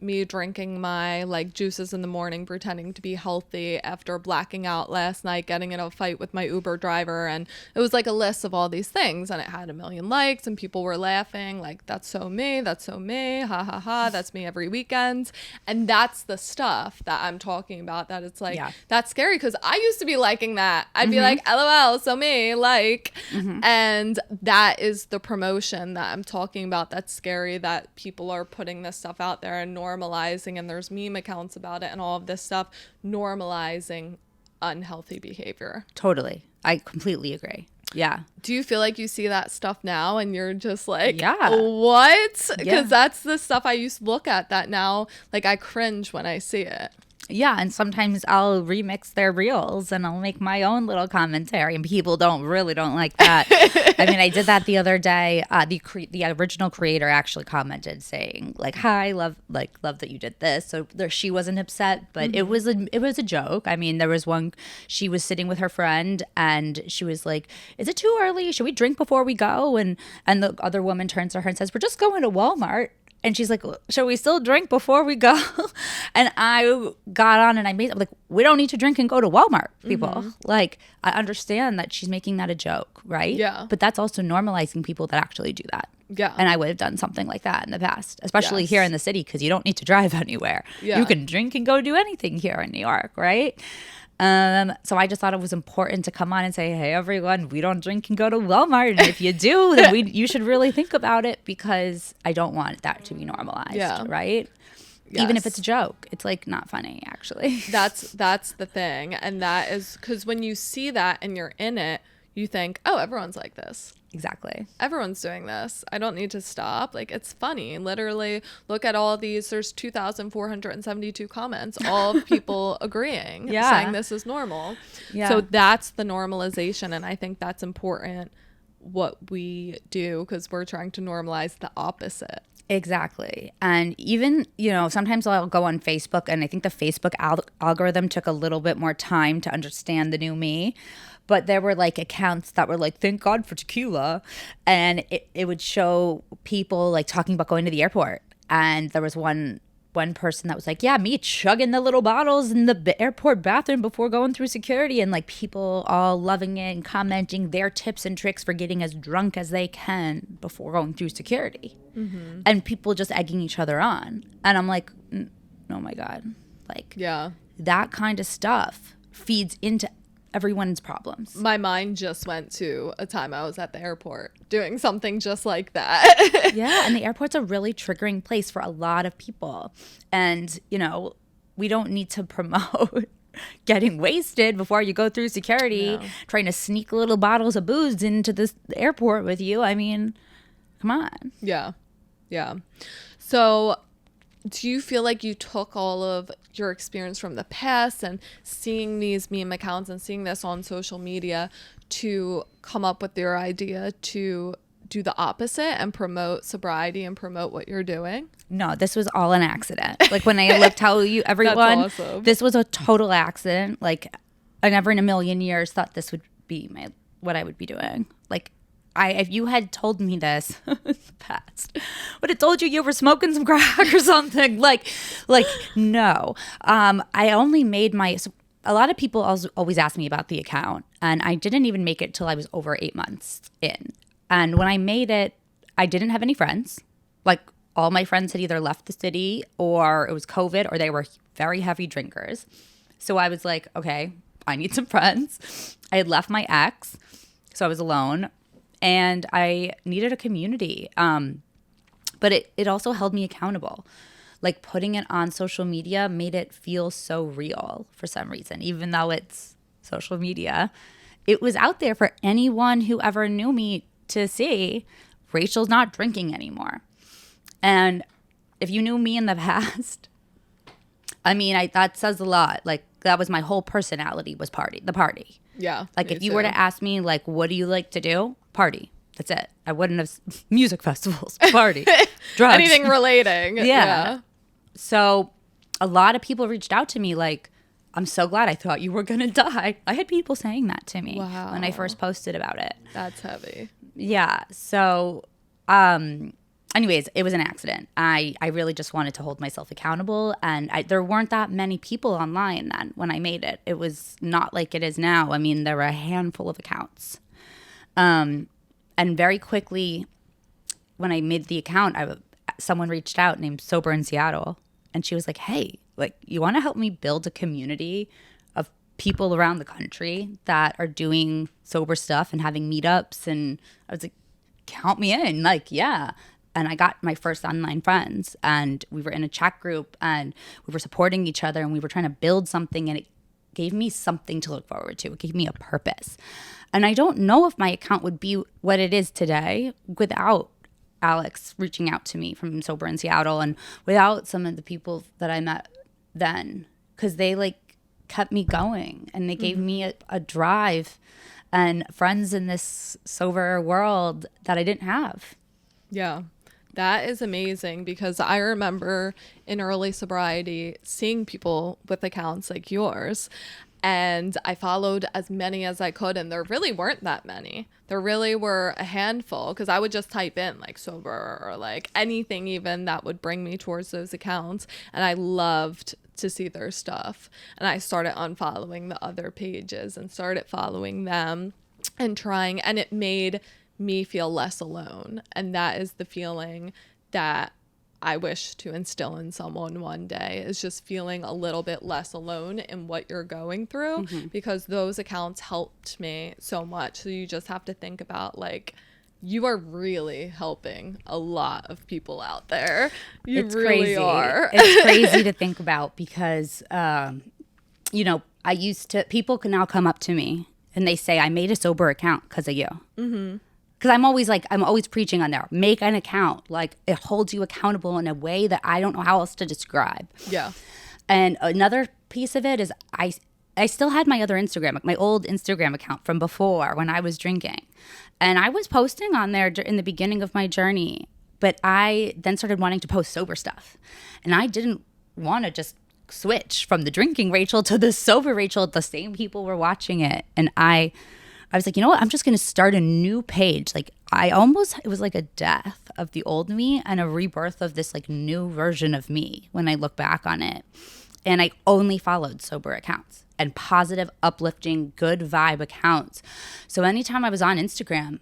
me drinking my like juices in the morning, pretending to be healthy after blacking out last night, getting in a fight with my Uber driver. And it was like a list of all these things, and it had 1 million likes and people were laughing like, that's so me, ha ha ha, that's me every weekend. And that's the stuff that I'm talking about, that it's like that's scary, because I used to be liking that. I'd be like, LOL, so me, like, and that is the promotion that I'm talking about. That's scary, that people are putting this stuff out there and normalizing, and there's meme accounts about it and all of this stuff, normalizing unhealthy behavior. Totally. I completely agree. Yeah. Do you feel like you see that stuff now and you're just like, yeah, what? Because yeah, that's the stuff I used to look at that now, like I cringe when I see it. Yeah, and sometimes I'll remix their reels and I'll make my own little commentary, and people don't like that. I mean, I did that the other day. The original creator actually commented saying like, "Hi, love that you did this." So she wasn't upset, but it was a joke. I mean, there was one. She was sitting with her friend, and she was like, "Is it too early? Should we drink before we go?" And the other woman turns to her and says, "We're just going to Walmart." And she's like, "Shall we still drink before we go?" And I got on and I'm like, we don't need to drink and go to Walmart, people. Like, I understand that she's making that a joke, right? Yeah. But that's also normalizing people that actually do that. Yeah. And I would have done something like that in the past, especially here in the city, because you don't need to drive anywhere. Yeah. You can drink and go do anything here in New York, right? So I just thought it was important to come on and say, hey, everyone, we don't drink and go to Walmart. And if you do, then you should really think about it, because I don't want that to be normalized, right? Yes. Even if it's a joke, it's like not funny, actually. That's the thing. And that is because when you see that and you're in it, you think, oh, everyone's like this. Exactly. Everyone's doing this. I don't need to stop. Like, it's funny. Literally, look at all these. There's 2,472 comments, all of people agreeing, saying this is normal. Yeah. So that's the normalization. And I think that's important, what we do, because we're trying to normalize the opposite. Exactly. And even, sometimes I'll go on Facebook, and I think the Facebook algorithm took a little bit more time to understand the new me. But there were like accounts that were like, thank God for tequila. And it would show people like talking about going to the airport. And there was one person that was like, yeah, me chugging the little bottles in the airport bathroom before going through security, and like people all loving it and commenting their tips and tricks for getting as drunk as they can before going through security. And people just egging each other on. And I'm like, oh my God, like that kind of stuff feeds into everyone's problems. My mind just went to a time I was at the airport doing something just like that. Yeah, and the airport's a really triggering place for a lot of people. And, you know, we don't need to promote getting wasted before you go through security, trying to sneak little bottles of booze into the airport with you. I mean, come on. Yeah. So do you feel like you took all of your experience from the past and seeing these meme accounts and seeing this on social media to come up with your idea to do the opposite and promote sobriety and promote what you're doing? No, this was all an accident. Like when I tell you everyone, awesome. This was a total accident. Like I never in a million years thought this would be what I would be doing. Like if you had told me this in the past, would have told you were smoking some crack or something. Like no. I only made a lot of people always ask me about the account, and I didn't even make it till I was over 8 months in. And when I made it, I didn't have any friends. Like all my friends had either left the city or it was COVID or they were very heavy drinkers. So I was like, okay, I need some friends. I had left my ex, so I was alone. And I needed a community. But it also held me accountable. Like putting it on social media made it feel so real for some reason, even though it's social media. It was out there for anyone who ever knew me to see. Rachel's not drinking anymore. And if you knew me in the past, I mean, that says a lot. Like that was my whole personality was the party. Yeah. Like if you were to ask me, like, what do you like to do? Party. That's it. I wouldn't have music festivals, party, drugs. Anything relating. Yeah. So a lot of people reached out to me like, I'm so glad. I thought you were going to die. I had people saying that to me when I first posted about it. That's heavy. Yeah. So anyways, it was an accident. I really just wanted to hold myself accountable. And there weren't that many people online then when I made it. It was not like it is now. I mean, there were a handful of accounts. And very quickly, when I made the account, someone reached out named Sober in Seattle. And she was like, hey, like, you want to help me build a community of people around the country that are doing sober stuff and having meetups? And I was like, count me in. Like, yeah. And I got my first online friends, and we were in a chat group, and we were supporting each other, and we were trying to build something, and it gave me something to look forward to. It gave me a purpose. And I don't know if my account would be what it is today without Alex reaching out to me from Sober in Seattle, and without some of the people that I met then, because they like kept me going, and they gave me a drive and friends in this sober world that I didn't have. Yeah. That is amazing, because I remember in early sobriety seeing people with accounts like yours, and I followed as many as I could, and there really weren't that many. There really were a handful, because I would just type in like sober or like anything even that would bring me towards those accounts, and I loved to see their stuff. And I started unfollowing the other pages and started following them and trying, and it made me feel less alone. And that is the feeling that I wish to instill in someone one day, is just feeling a little bit less alone in what you're going through, because those accounts helped me so much. So you just have to think about, like, you are really helping a lot of people out there. It's really crazy. Are. It's crazy to think about, because, you know, people can now come up to me and they say, I made a sober account because of you. Because I'm always preaching on there. Make an account. Like, it holds you accountable in a way that I don't know how else to describe. Yeah. And another piece of it is I still had my other Instagram, my old Instagram account from before when I was drinking. And I was posting on there in the beginning of my journey. But I then started wanting to post sober stuff. And I didn't want to just switch from the drinking Rachel to the sober Rachel. The same people were watching it. And I I was like, you know what? I'm just going to start a new page. Like it was like a death of the old me and a rebirth of this like new version of me when I look back on it. And I only followed sober accounts and positive, uplifting, good vibe accounts. So anytime I was on Instagram,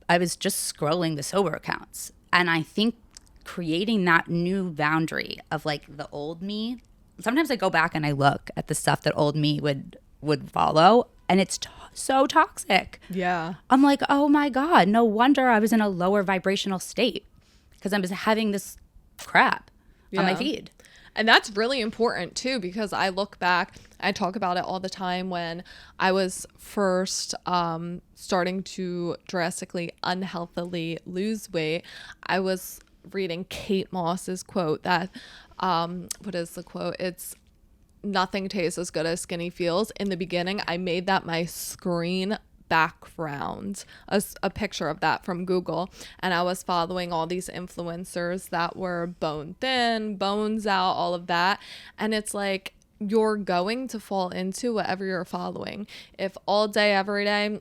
I was just scrolling the sober accounts. And I think creating that new boundary of like the old me, sometimes I go back and I look at the stuff that old me would follow, and it's so toxic. Yeah. I'm like, oh my God, no wonder I was in a lower vibrational state because I was having this crap on my feed. And that's really important too, because I look back, I talk about it all the time when I was first starting to drastically unhealthily lose weight. I was reading Kate Moss's quote that, what is the quote? It's nothing tastes as good as skinny feels. In the beginning, I made that my screen background, a picture of that from Google, and I was following all these influencers that were bone thin, bones out, all of that, and it's like you're going to fall into whatever you're following. If all day every day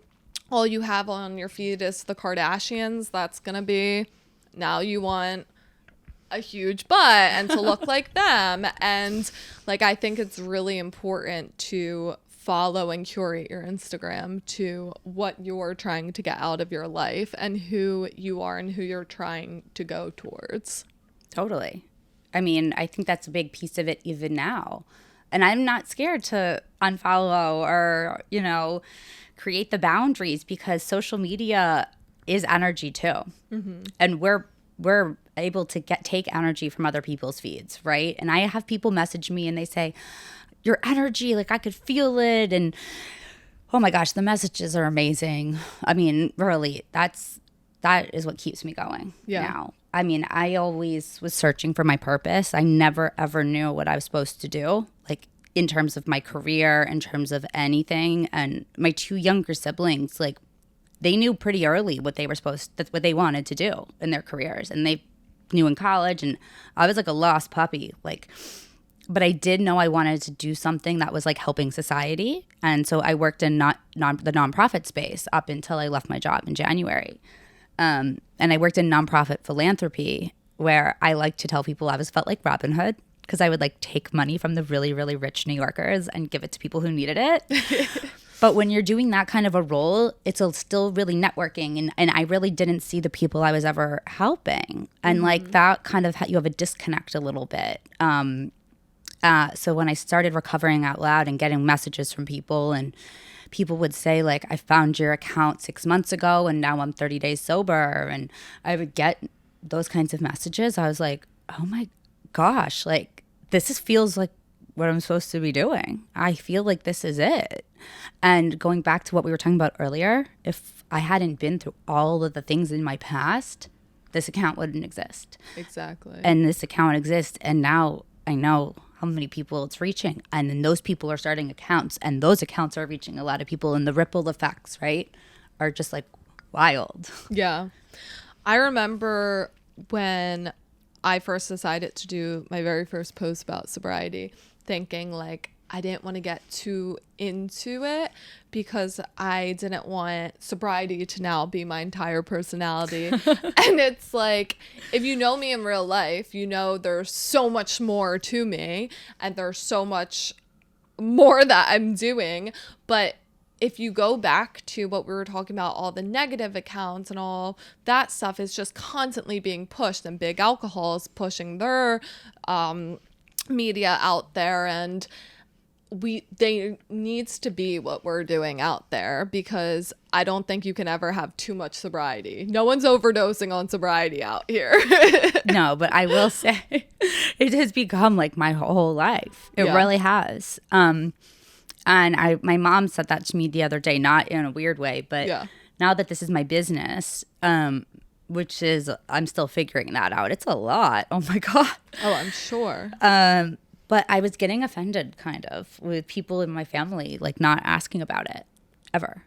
all you have on your feed is the Kardashians, that's gonna be, now you want a huge butt and to look like them. And like I think it's really important to follow and curate your Instagram to what you're trying to get out of your life and who you are and who you're trying to go towards. Totally. I mean, I think that's a big piece of it even now. And I'm not scared to unfollow or, you know, create the boundaries because social media is energy too. Mm-hmm. And we're able to take energy from other people's feeds, right? And I have people message me and they say, your energy, like I could feel it. And oh my gosh, the messages are amazing. I mean, really, that is what keeps me going now. I mean, I always was searching for my purpose. I never, ever knew what I was supposed to do, like in terms of my career, in terms of anything. And my two younger siblings, like they knew pretty early what what they wanted to do in their careers. And they knew in college, and I was like a lost puppy, like, but I did know I wanted to do something that was like helping society. And so I worked in the nonprofit space up until I left my job in January. And I worked in nonprofit philanthropy where I like to tell people I felt like Robin Hood because I would like take money from the really, really rich New Yorkers and give it to people who needed it. But when you're doing that kind of a role, it's still really networking. And I really didn't see the people I was ever helping. And like that kind of, you have a disconnect a little bit. So when I started recovering out loud and getting messages from people, and people would say like, I found your account 6 months ago and now I'm 30 days sober. And I would get those kinds of messages. I was like, oh my gosh, like feels like what I'm supposed to be doing. I feel like this is it. And going back to what we were talking about earlier, if I hadn't been through all of the things in my past, this account wouldn't exist. Exactly. And this account exists. And now I know how many people it's reaching. And then those people are starting accounts, and those accounts are reaching a lot of people. And the ripple effects, right, are just like wild. Yeah. I remember when I first decided to do my very first post about sobriety, thinking like I didn't want to get too into it because I didn't want sobriety to now be my entire personality. And it's like, if you know me in real life, you know there's so much more to me and there's so much more that I'm doing. But if you go back to what we were talking about, all the negative accounts and all that stuff is just constantly being pushed, and big alcohol is pushing their media out there, and they needs to be what we're doing out there, because I don't think you can ever have too much sobriety. No one's overdosing on sobriety out here. No, but I will say it has become like my whole life. It really has. And my mom said that to me the other day, not in a weird way, but now that this is my business, which is, I'm still figuring that out. It's a lot. Oh my God. Oh, I'm sure. But I was getting offended kind of with people in my family, like not asking about it ever.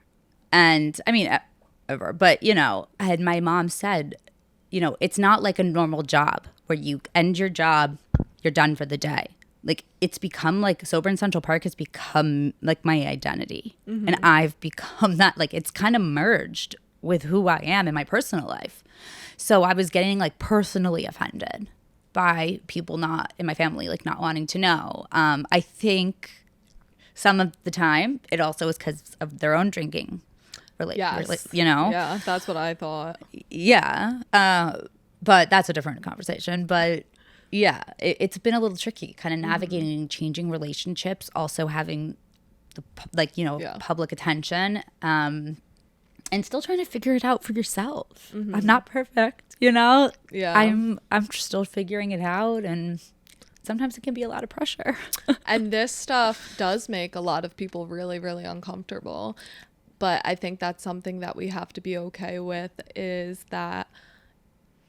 And I mean, ever. But, you know, my mom said, you know, it's not like a normal job where you end your job, you're done for the day. like it's become like sober in Central Park has become like my identity. And I've become that, like it's kind of merged with who I am in my personal life. So I was getting like personally offended by people not in my family, like not wanting to know. I think some of the time it also is because of their own drinking Yes. you know? Yeah, that's what I thought. Yeah. But that's a different conversation. But yeah, it's been a little tricky kind of navigating changing relationships, also having the public attention, and still trying to figure it out for yourself. I'm not perfect, you know? Yeah. I'm still figuring it out, and sometimes it can be a lot of pressure. And this stuff does make a lot of people really, really uncomfortable. But I think that's something that we have to be okay with, is that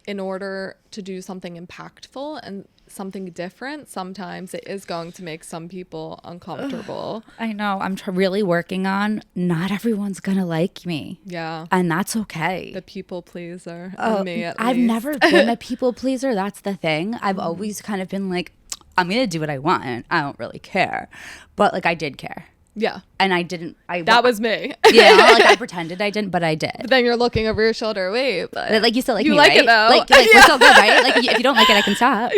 in order to do something impactful and something different, sometimes it is going to make some people uncomfortable. I know. I'm really working on not everyone's going to like me. Yeah. And that's okay. The people pleaser. And me at I've least. never been a people pleaser. That's the thing. I've always kind of been like, I'm going to do what I want. And I don't really care. But like I did care. Yeah. And I didn't. That was me. Yeah. Like I pretended I didn't, but I did. But then you're looking over your shoulder. Wait, but Like you still like you me, like right? it though. Like we're still good, right? Like if you don't like it, I can stop.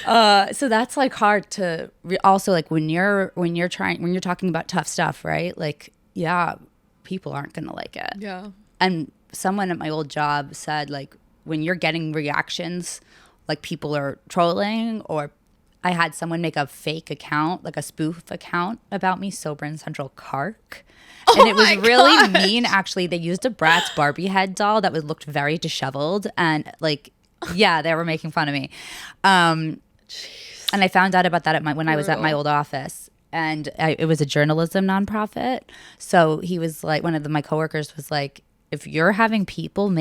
Yeah. So that's like hard to also like when you're talking about tough stuff, right? Like, yeah, people aren't going to like it. Yeah. And someone at my old job said, like, when you're getting reactions, like people are trolling, or I had someone make a fake account, like a spoof account about me, sober in Central Park. And it was really mean, actually. They used a Bratz Barbie head doll that looked very disheveled. And like, yeah, they were making fun of me. And I found out about that when I was at my old office. And it was a journalism nonprofit. So he was like, one of my coworkers was like, if you're having people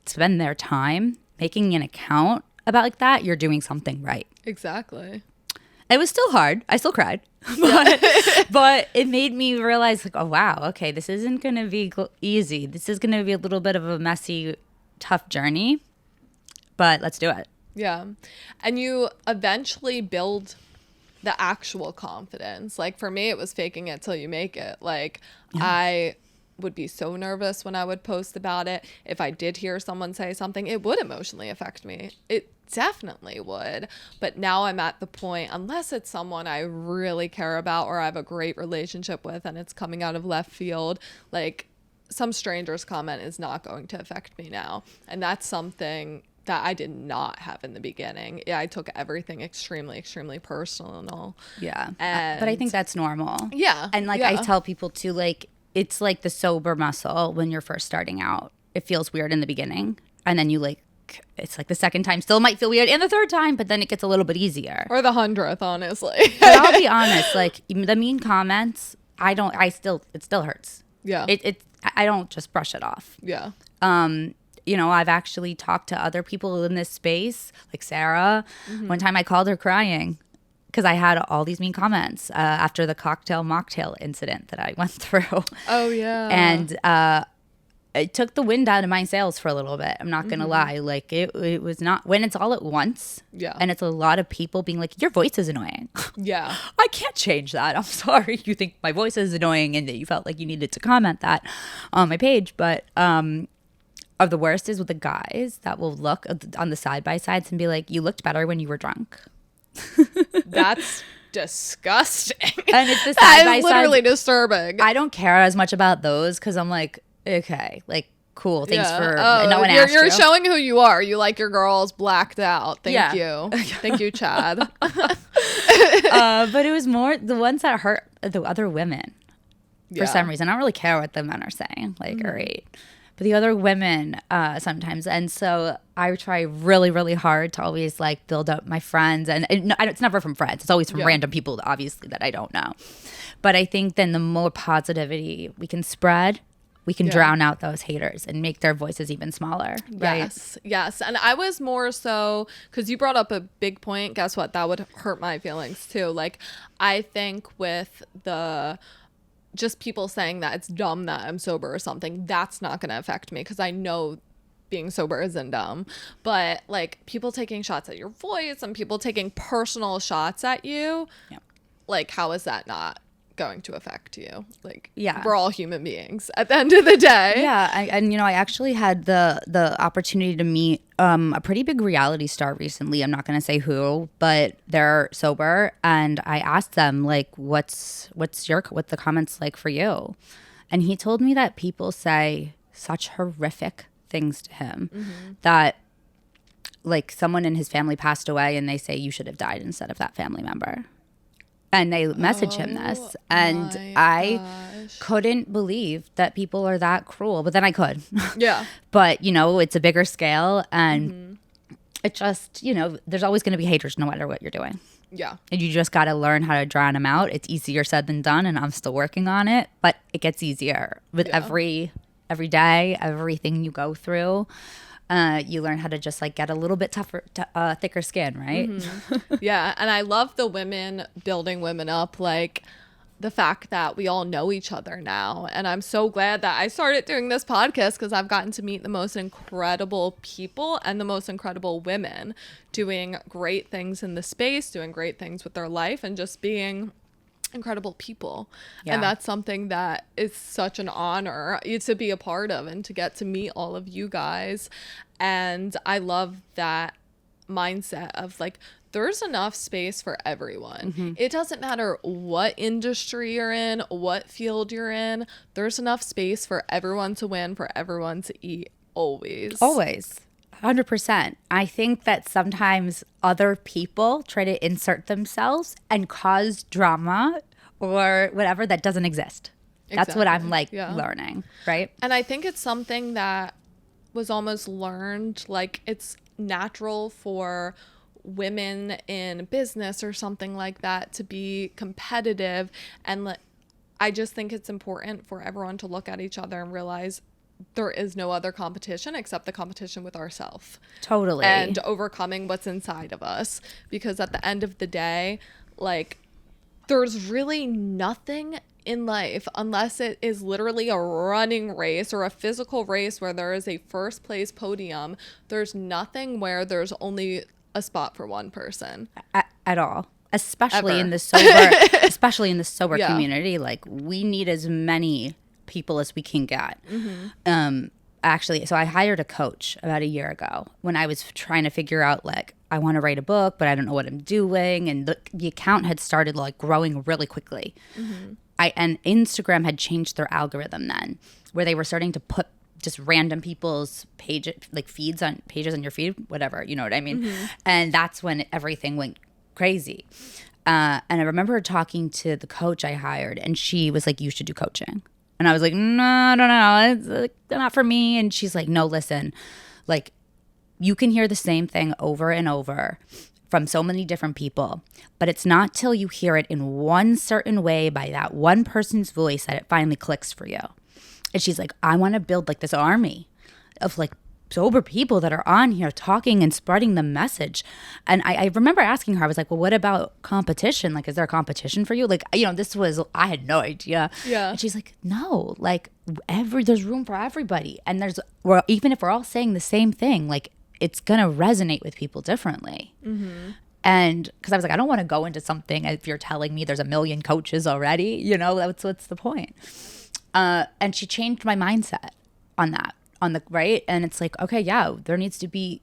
spend their time making an account about like that, you're doing something right. Exactly. It was still hard. I still cried. But it made me realize, like, oh, wow, okay, this isn't going to be easy. This is going to be a little bit of a messy, tough journey. But let's do it. Yeah. And you eventually build the actual confidence. Like for me, it was faking it till you make it. Like I would be so nervous when I would post about it. If I did hear someone say something, it would emotionally affect me. It definitely would. But now I'm at the point, unless it's someone I really care about or I have a great relationship with and it's coming out of left field, like some stranger's comment is not going to affect me now. And that's something that I did not have in the beginning. Yeah, I took everything extremely, extremely personal. Yeah. But I think that's normal. Yeah. And like I tell people too, like, it's like the sober muscle when you're first starting out. It feels weird in the beginning. And then it's like the second time still might feel weird, and the third time, but then it gets a little bit easier. Or the 100th, honestly. But I'll be honest, like the mean comments, it still hurts. Yeah. I don't just brush it off. Yeah. You know, I've actually talked to other people in this space, like Sarah. One time I called her crying because I had all these mean comments after the cocktail mocktail incident that I went through. Oh, yeah. And it took the wind out of my sails for a little bit. I'm not going to lie. Like it was not, when it's all at once. Yeah. And it's a lot of people being like, your voice is annoying. Yeah. I can't change that. I'm sorry. You think my voice is annoying and that you felt like you needed to comment that on my page. But the worst is with the guys that will look on the side-by-sides and be like, you looked better when you were drunk. That's disgusting. And it's the That side-by-side. is literally disturbing. I don't care as much about those because I'm like, okay, like, cool. Thanks for no one asked you're you. showing who you are. You like your girls blacked out. Thank Yeah. you. Thank you, Chad. But it was more the ones that hurt the other women for some reason. I don't really care what the men are saying. Like, all right. But the other women sometimes. And so I try really, really hard to always like build up my friends. And it's never from friends. It's always from random people, obviously, that I don't know. But I think then the more positivity we can spread, we can drown out those haters and make their voices even smaller. Right? Yes. And I was more so, because you brought up a big point. Guess what? That would hurt my feelings too. Like, I think with just people saying that it's dumb that I'm sober or something, that's not going to affect me because I know being sober isn't dumb, but like people taking shots at your voice and people taking personal shots at you, Yeah. like how is that not going to affect you? Like, Yeah. we're all human beings at the end of the day. Yeah, I actually had the opportunity to meet a pretty big reality star recently. I'm not going to say who, but they're sober, and I asked them like, what's the comments like for you? And he told me that people say such horrific things to him that like someone in his family passed away and they say you should have died instead of that family member. And they message him this, and I couldn't believe that people are that cruel. But then I could. Yeah. But, you know, it's a bigger scale, and it just, you know, there's always going to be haters no matter what you're doing. Yeah. And you just got to learn how to drown them out. It's easier said than done, and I'm still working on it. But it gets easier with every day, everything you go through. You learn how to just like get a little bit tougher, thicker skin, right? Yeah. And I love the women building women up, like the fact that we all know each other now. And I'm so glad that I started doing this podcast because I've gotten to meet the most incredible people and the most incredible women doing great things in the space, doing great things with their life, and just being incredible people. And that's something that is such an honor to be a part of and to get to meet all of you guys. And I love that mindset of like, there's enough space for everyone. It doesn't matter what industry you're in, what field you're in, there's enough space for everyone to win, for everyone to eat, always 100%. I think that sometimes other people try to insert themselves and cause drama or whatever that doesn't exist. That's what I'm like learning, right? And I think it's something that was almost learned, like it's natural for women in business or something like that to be competitive. And I just think it's important for everyone to look at each other and realize there is no other competition except the competition with ourselves. Totally. And overcoming what's inside of us. Because at the end of the day, like, there's really nothing in life unless it is literally a running race or a physical race where there is a first place podium. There's nothing where there's only a spot for one person. At all. Especially Ever. in the sober Yeah. community. Like, we need as many people as we can get. Actually, so I hired a coach about a year ago when I was trying to figure out like, I want to write a book, but I don't know what I'm doing. And the account had started like growing really quickly. And Instagram had changed their algorithm then, where they were starting to put just random people's pages, like pages on your feed, whatever, you know what I mean? And that's when everything went crazy. And I remember talking to the coach I hired, and she was like, you should do coaching. And I was like, no, I don't know. It's like, not for me. And she's like, no, listen, like, you can hear the same thing over and over from so many different people, but it's not till you hear it in one certain way by that one person's voice that it finally clicks for you. And she's like, I want to build like this army of like sober people that are on here talking and spreading the message. And I remember asking her, I was like, well, what about competition? Like, is there a competition for you? Like, you know, I had no idea. Yeah. And she's like, no, like there's room for everybody. And even if we're all saying the same thing, like it's going to resonate with people differently. And because I was like, I don't want to go into something if you're telling me there's a million coaches already, you know, what's the point? And she changed my mindset on that. Right. And it's like, okay, yeah, there needs to be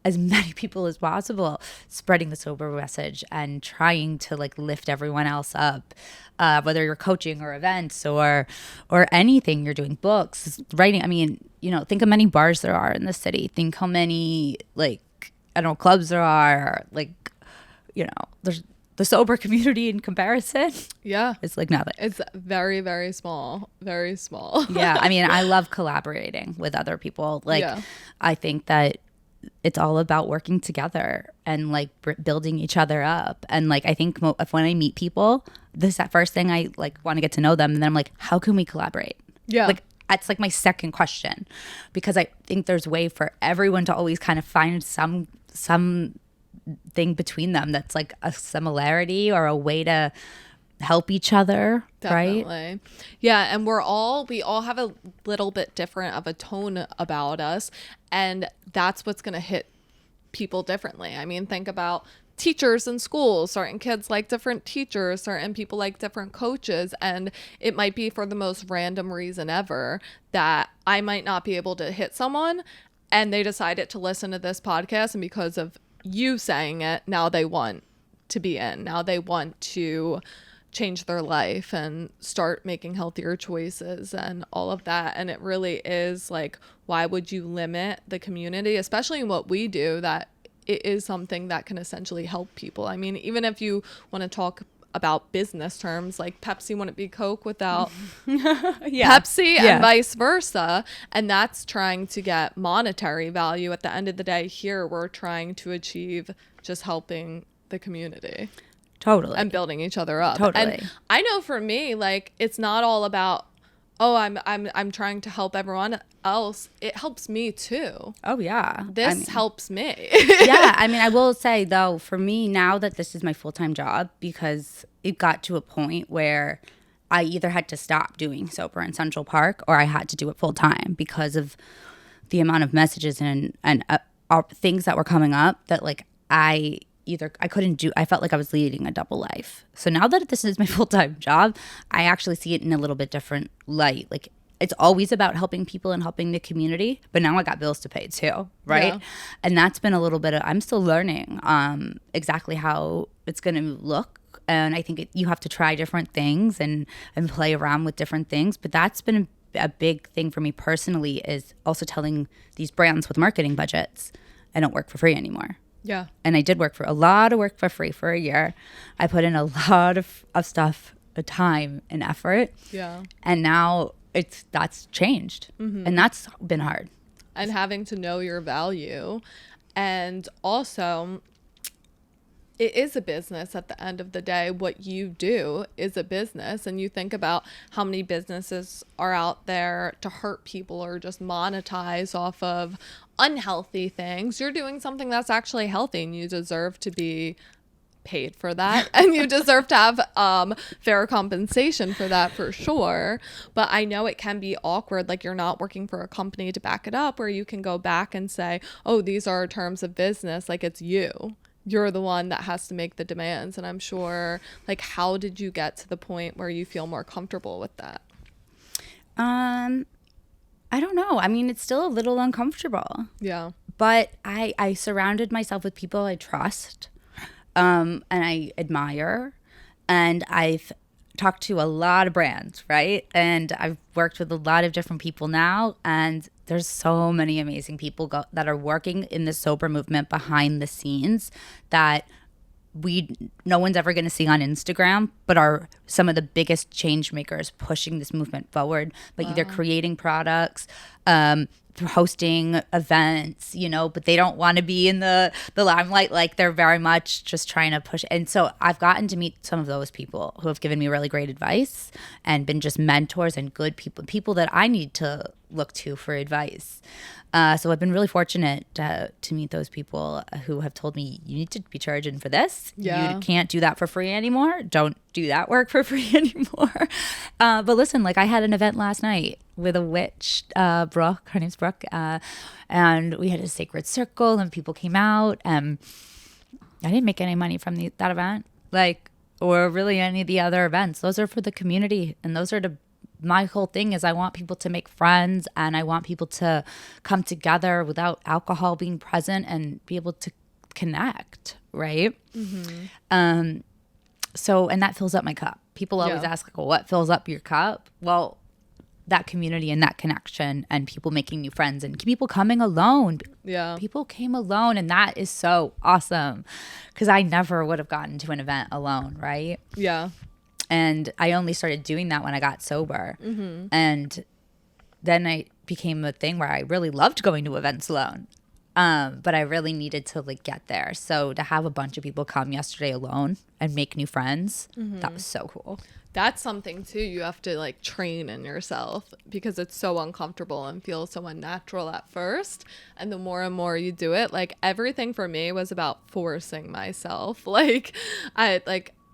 as many people as possible spreading the sober message and trying to like lift everyone else up, whether you're coaching or events or anything, you're doing books, writing. I mean, you know, think how many bars there are in the city. Think how many like, I don't know, clubs there are. Like, you know, there's the sober community in comparison. Yeah. It's like nothing. It's very, very small. Very small. Yeah. I mean, I love collaborating with other people. Like, I think that it's all about working together and like building each other up. And like, I think if when I meet people, that first thing I like want to get to know them. And then I'm like, how can we collaborate? Yeah. Like, that's like my second question, because I think there's a way for everyone to always kind of find some thing between them that's like a similarity or a way to help each other, right? Definitely. Yeah, and we all have a little bit different of a tone about us, and that's what's going to hit people differently. I mean, think about teachers in schools. Certain kids like different teachers, certain people like different coaches, and it might be for the most random reason ever that I might not be able to hit someone, and they decided to listen to this podcast, and because of you saying it, now they want to be in. Now they want to change their life and start making healthier choices and all of that. And it really is like, why would you limit the community, especially in what we do, that it is something that can essentially help people. I mean, even if you want to talk about business terms, like Pepsi wouldn't be Coke without Pepsi and vice versa. And that's trying to get monetary value. At the end of the day, here we're trying to achieve just helping the community. Totally. And building each other up. Totally. And I know for me, like, it's not all about, oh, I'm trying to help everyone else. It helps me too. Oh yeah. This helps me. Yeah. I mean, I will say though, for me now that this is my full-time job, because it got to a point where I either had to stop doing Sober in Central Park or I had to do it full time because of the amount of messages and things that were coming up that like I couldn't do. I felt like I was leading a double life. So now that this is my full-time job, I actually see it in a little bit different light. Like, it's always about helping people and helping the community, but now I got bills to pay too, right? Yeah. And that's been a little bit of, I'm still learning exactly how it's going to look. And I think you have to try different things and play around with different things. But that's been a big thing for me personally, is also telling these brands with marketing budgets, I don't work for free anymore. Yeah. And I did a lot of work for free for a year. I put in a lot of stuff, time and effort. Yeah. And now that's changed. Mm-hmm. And that's been hard. And having to know your value. And also, it is a business at the end of the day. What you do is a business. And you think about how many businesses are out there to hurt people or just monetize off of unhealthy things. You're doing something that's actually healthy, and you deserve to be paid for that. And you deserve to have fair compensation for that, for sure. But I know it can be awkward. Like, you're not working for a company to back it up, where you can go back and say, oh, these are terms of business. Like, it's you're the one that has to make the demands. And I'm sure, like, how did you get to the point where you feel more comfortable with that? I don't know. I mean, it's still a little uncomfortable. Yeah. But I surrounded myself with people I trust, and I admire, and I've talked to a lot of brands, right? And I've worked with a lot of different people now, and there's so many amazing people that are working in the sober movement behind the scenes that no one's ever going to see on Instagram, but are some of the biggest change makers pushing this movement forward by either creating products, hosting events, but they don't want to be in the limelight. Like, they're very much just trying to push. And so I've gotten to meet some of those people who have given me really great advice and been just mentors and good people that I need to look to for advice. So I've been really fortunate to meet those people who have told me, you need to be charging for this. Yeah. You can't do that for free anymore. Don't do that work for free anymore. But listen, like, I had an event last night with a witch, Brooke, her name's Brooke, and we had a sacred circle and people came out. I didn't make any money from that event, or really any of the other events. Those are for the community, and those are my whole thing is I want people to make friends, and I want people to come together without alcohol being present and be able to connect, right? Mm-hmm. So, and that fills up my cup. People always ask, like, well, what fills up your cup? Well, that community and that connection and people making new friends and people coming alone. Yeah. People came alone, and that is so awesome, because I never would have gotten to an event alone, right? Yeah. And I only started doing that when I got sober. Mm-hmm. And then I became a thing where I really loved going to events alone. But I really needed to get there. So to have a bunch of people come yesterday alone and make new friends, that was so cool. That's something too you have to train in yourself, because it's so uncomfortable and feels so unnatural at first. And the more and more you do it, everything for me was about forcing myself.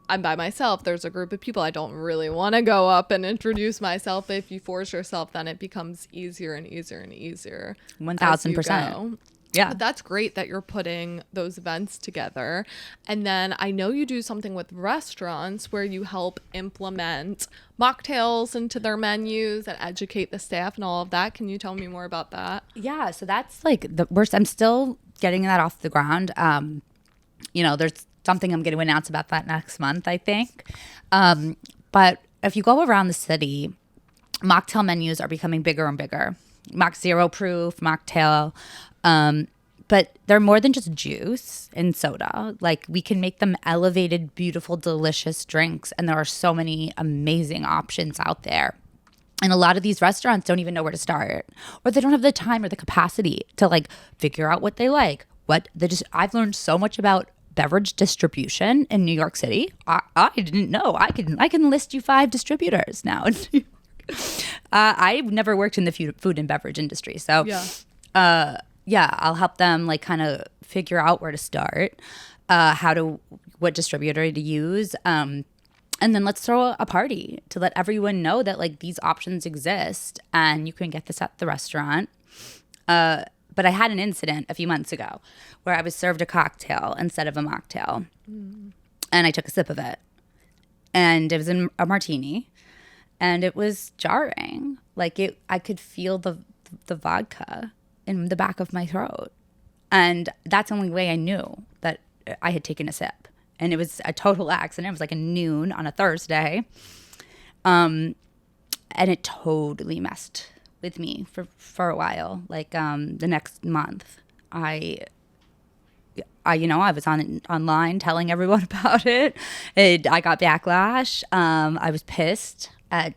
I'm by myself, there's a group of people, I don't really want to go up and introduce myself. If you force yourself, then it becomes easier and easier and easier. 1000%. Yeah. But that's great that you're putting those events together. And then I know you do something with restaurants where you help implement mocktails into their menus and educate the staff and all of that. Can you tell me more about that? Yeah, so that's like the worst. I'm still getting that off the ground. There's something I'm going to announce about that next month, I think. But if you go around the city, mocktail menus are becoming bigger and bigger. Mock zero proof, mocktail. But they're more than just juice and soda. Like, we can make them elevated, beautiful, delicious drinks. And there are so many amazing options out there. And a lot of these restaurants don't even know where to start, or they don't have the time or the capacity to like figure out what they like. I've learned so much about beverage distribution in New York City. I didn't know. I can list you 5 distributors now. I've never worked in the food and beverage industry, so I'll help them like kind of figure out where to start, what distributor to use. And then let's throw a party to let everyone know that like these options exist and you can get this at the restaurant. But I had an incident a few months ago where I was served a cocktail instead of a mocktail. And I took a sip of it. And it was a martini. And it was jarring. Like I could feel the vodka in the back of my throat. And that's the only way I knew that I had taken a sip. And it was a total accident. It was like a noon on a Thursday. And it totally messed with me for a while. Like the next month, I was online telling everyone about it. I got backlash. I was pissed at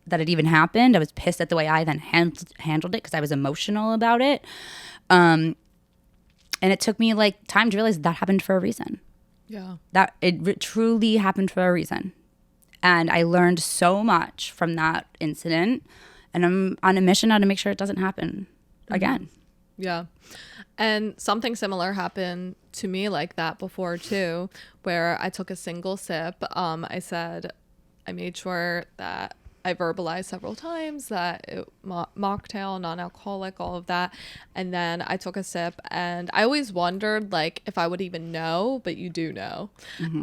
that it even happened. I was pissed at the way I then handled it because I was emotional about it. And it took me like time to realize that happened for a reason. Yeah. That it truly happened for a reason. And I learned so much from that incident. And I'm on a mission now to make sure it doesn't happen again. Yeah. And something similar happened to me like that before too, where I took a single sip. I made sure that I verbalized several times that mocktail, non-alcoholic, all of that. And then I took a sip and I always wondered like if I would even know, but you do know.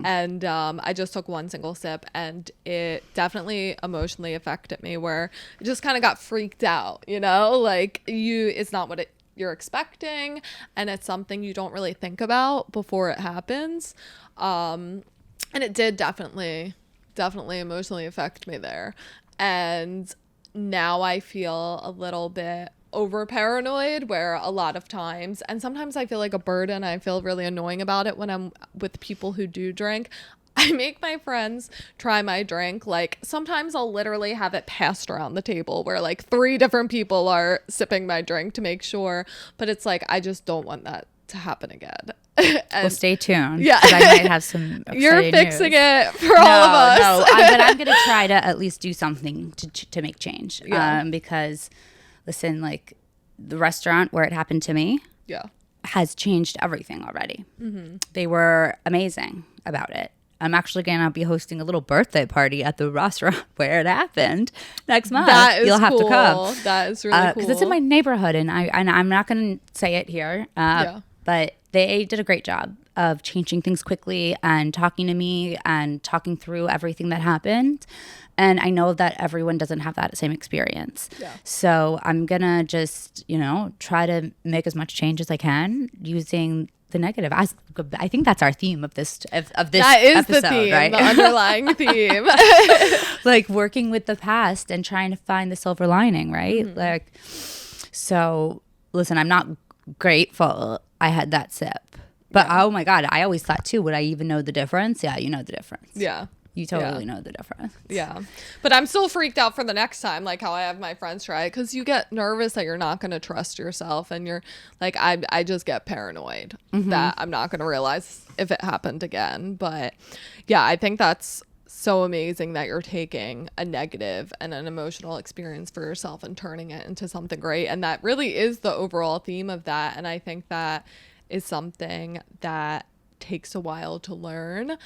And I just took one single sip and it definitely emotionally affected me, where it just kind of got freaked out, like it's not what you're expecting. And it's something you don't really think about before it happens. And it did definitely emotionally affect me there. And now I feel a little bit over paranoid, where a lot of times, and sometimes I feel like a burden. I feel really annoying about it when I'm with people who do drink. I make my friends try my drink. Like sometimes I'll literally have it passed around the table where like 3 different people are sipping my drink to make sure. But it's like, I just don't want that to happen again. Well, stay tuned. Yeah. I might have some You're fixing news. it for all of us. No, but I'm going to try to at least do something to make change. Yeah. Because, listen, like the restaurant where it happened to me has changed everything already. They were amazing about it. I'm actually going to be hosting a little birthday party at the restaurant where it happened next month. That is You'll have cool. to come. That is really cool. Because it's in my neighborhood, and I'm not going to say it here. But they did a great job of changing things quickly and talking to me and talking through everything that happened. And I know that everyone doesn't have that same experience. Yeah. So I'm going to just, try to make as much change as I can using the negative. I think that's our theme of this that is episode, the theme, right? the underlying theme. Like working with the past and trying to find the silver lining, right? Like, so listen, I'm not grateful I had that sip, but oh my God, I always thought too, would I even know the difference? Yeah, you know the difference. Yeah. You totally know the difference. Yeah. But I'm still freaked out for the next time, like how I have my friends try it, because you get nervous that you're not going to trust yourself. And you're like, I just get paranoid that I'm not going to realize if it happened again. But yeah, I think that's so amazing that you're taking a negative and an emotional experience for yourself and turning it into something great. And that really is the overall theme of that. And I think that is something that takes a while to learn.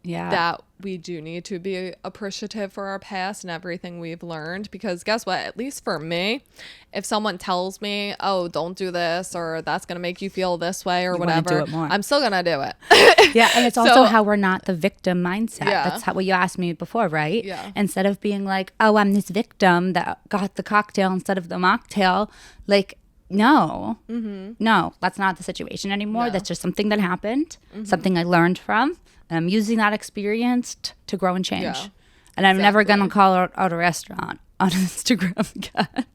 that we do need to be appreciative for our past and everything we've learned, because guess what, at least for me, if someone tells me, oh, don't do this, or that's going to make you feel this way, or whatever, I'm still going to do it. Yeah. And it's also how we're not the victim mindset. Yeah. That's what you asked me before, right? Yeah. Instead of being like, oh, I'm this victim that got the cocktail instead of the mocktail, like, no, no, that's not the situation anymore. No. That's just something that happened, something I learned from. And I'm using that experience to grow and change. Yeah, and I'm never going to call out a restaurant on Instagram again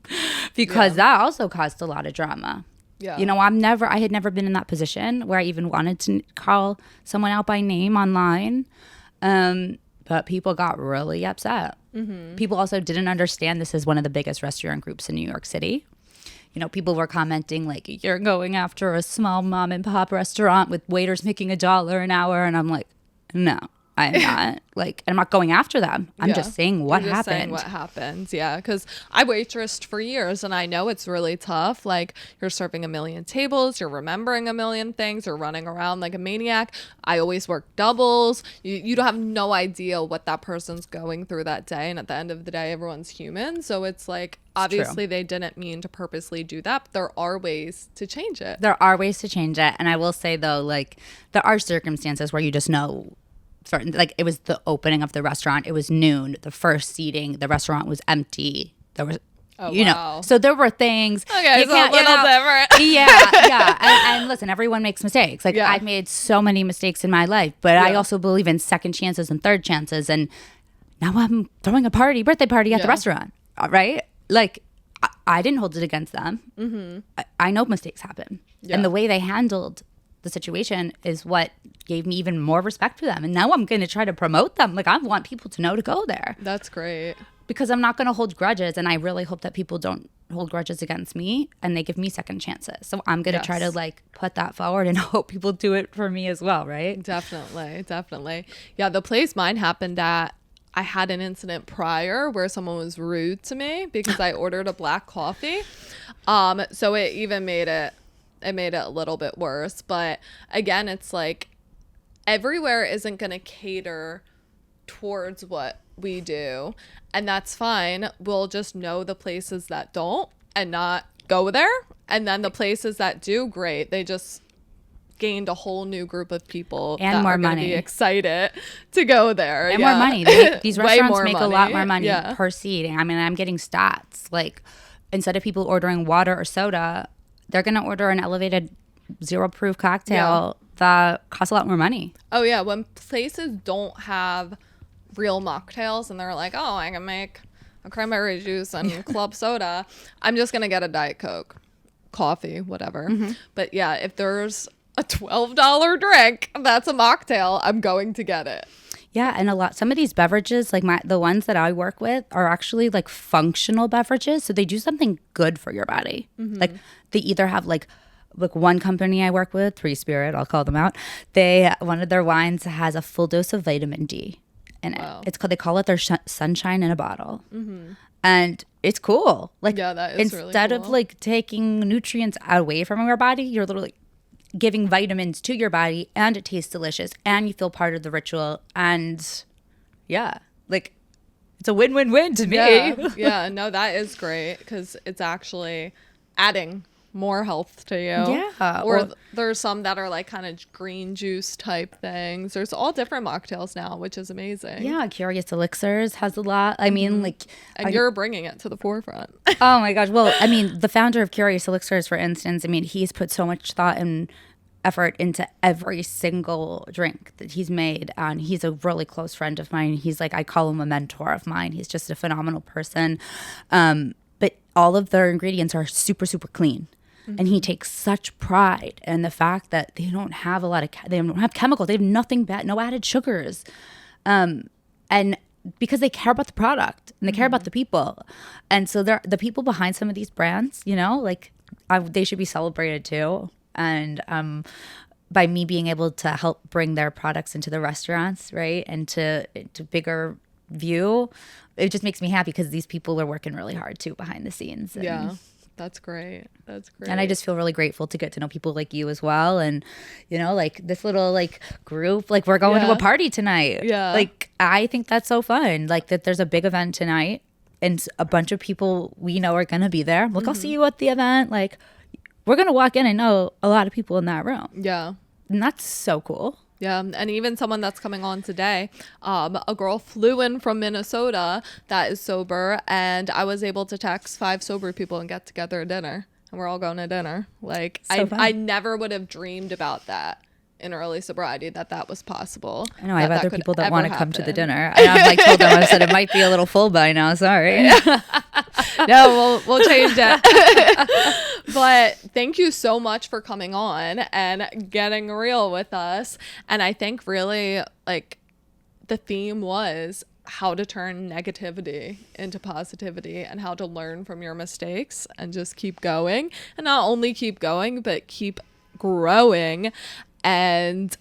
because that also caused a lot of drama. Yeah. You know, I had never been in that position where I even wanted to call someone out by name online. But people got really upset. People also didn't understand this is one of the biggest restaurant groups in New York City. You know, people were commenting like, you're going after a small mom and pop restaurant with waiters making $1 an hour. And I'm like, no, I'm not. Like, I'm not going after them. I'm just saying what happened. Saying what happens. Yeah. Because I waitressed for years and I know it's really tough. Like, you're serving a million tables, you're remembering a million things, you're running around like a maniac. I always work doubles. You don't have no idea what that person's going through that day. And at the end of the day, everyone's human. So it's like, obviously they didn't mean to purposely do that, but there are ways to change it. There are ways to change it. And I will say though, like, there are circumstances where you just know certain, like, it was the opening of the restaurant, it was noon, the first seating, the restaurant was empty, there was know, so there were things. Okay, so a little different. And listen, everyone makes mistakes. Like, I've made so many mistakes in my life, but I also believe in second chances and third chances. And now I'm throwing a birthday party at the restaurant, right? Like, I didn't hold it against them. I know mistakes happen. And the way they handled the situation is what gave me even more respect for them. And now I'm going to try to promote them. Like, I want people to know to go there. That's great. Because I'm not going to hold grudges. And I really hope that people don't hold grudges against me and they give me second chances. So I'm going to try to, like, put that forward and hope people do it for me as well, right? Definitely. Yeah, the place mine happened at, I had an incident prior where someone was rude to me because I ordered a black coffee. So it even made it a little bit worse. But again, it's like everywhere isn't going to cater towards what we do. And that's fine. We'll just know the places that don't and not go there. And then the places that do, great. They just gained a whole new group of people and that more are going to money. be excited to go there. And more money. These restaurants make a lot more money per seating. I mean, I'm getting stats. Like, instead of people ordering water or soda, they're going to order an elevated zero proof cocktail that costs a lot more money. Oh, yeah. When places don't have real mocktails and they're like, oh, I can make a cranberry juice and club soda, I'm just going to get a Diet Coke, coffee, whatever. But yeah, if there's a $12 drink that's a mocktail, I'm going to get it. Yeah, and some of these beverages, like the ones that I work with, are actually like functional beverages. So they do something good for your body. Like, they either have like one company I work with, Three Spirit, I'll call them out. One of their wines has a full dose of vitamin D in it. Wow. They call it their sunshine in a bottle. And it's cool. Like, that is really instead cool. of like taking nutrients away from your body, you're literally giving vitamins to your body, and it tastes delicious, and you feel part of the ritual. And like, it's a win-win-win to me. No, that is great because it's actually adding more health to you. Or there's some that are like kind of green juice type things. There's all different mocktails now, which is amazing. Curious Elixirs has a lot. I mean, like, and you're bringing it to the forefront. Oh my gosh. Well, I mean, the founder of Curious Elixirs, for instance, I mean, he's put so much thought and effort into every single drink that he's made. And he's a really close friend of mine. He's like, I call him a mentor of mine. He's just a phenomenal person. But all of their ingredients are super, super clean. And he takes such pride in the fact that they don't have they don't have chemicals. They have nothing bad, no added sugars. And because they care about the product and they care about the people. And so the people behind some of these brands, you know, like, they should be celebrated too. And by me being able to help bring their products into the restaurants, right, and to bigger view, it just makes me happy because these people are working really hard too behind the scenes. And That's great. That's great. And I just feel really grateful to get to know people like you as well. And, you know, like this little like group, like we're going to a party tonight. Yeah. Like, I think that's so fun. Like that there's a big event tonight and a bunch of people we know are going to be there. Look, I'll see you at the event. Like, we're going to walk in and know a lot of people in that room. Yeah. And that's so cool. Yeah, and even someone that's coming on today, a girl flew in from Minnesota that is sober, and I was able to text 5 sober people and get together at dinner, and we're all going to dinner. Like, So I never would have dreamed about that in early sobriety, that was possible. I know I have other people that want to come to the happen. dinner. And I'm like told them, I said it might be a little full by now. Sorry. No, we'll change it. But thank you so much for coming on and getting real with us. And I think really like the theme was how to turn negativity into positivity and how to learn from your mistakes and just keep going, and not only keep going, but keep growing and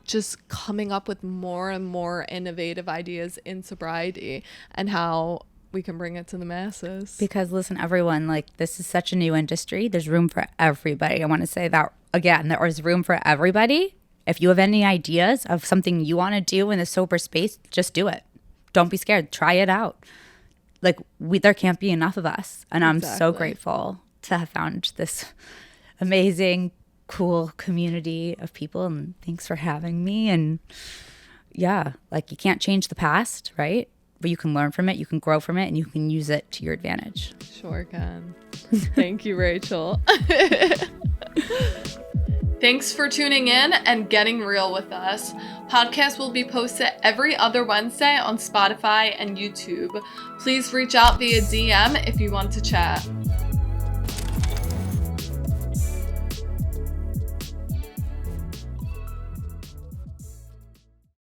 just coming up with more and more innovative ideas in sobriety and how we can bring it to the masses. Because listen, everyone, like this is such a new industry. There's room for everybody. I want to say that again, there is room for everybody. If you have any ideas of something you want to do in the sober space, just do it. Don't be scared. Try it out. Like there can't be enough of us. And I'm so grateful to have found this amazing, cool community of people, and thanks for having me. And yeah, like you can't change the past, right? But you can learn from it, you can grow from it, and you can use it to your advantage. Sure can. Thank you, Rachel. Thanks for tuning in and getting real with us. Podcast will be posted every other Wednesday on Spotify and YouTube. Please reach out via DM if you want to chat.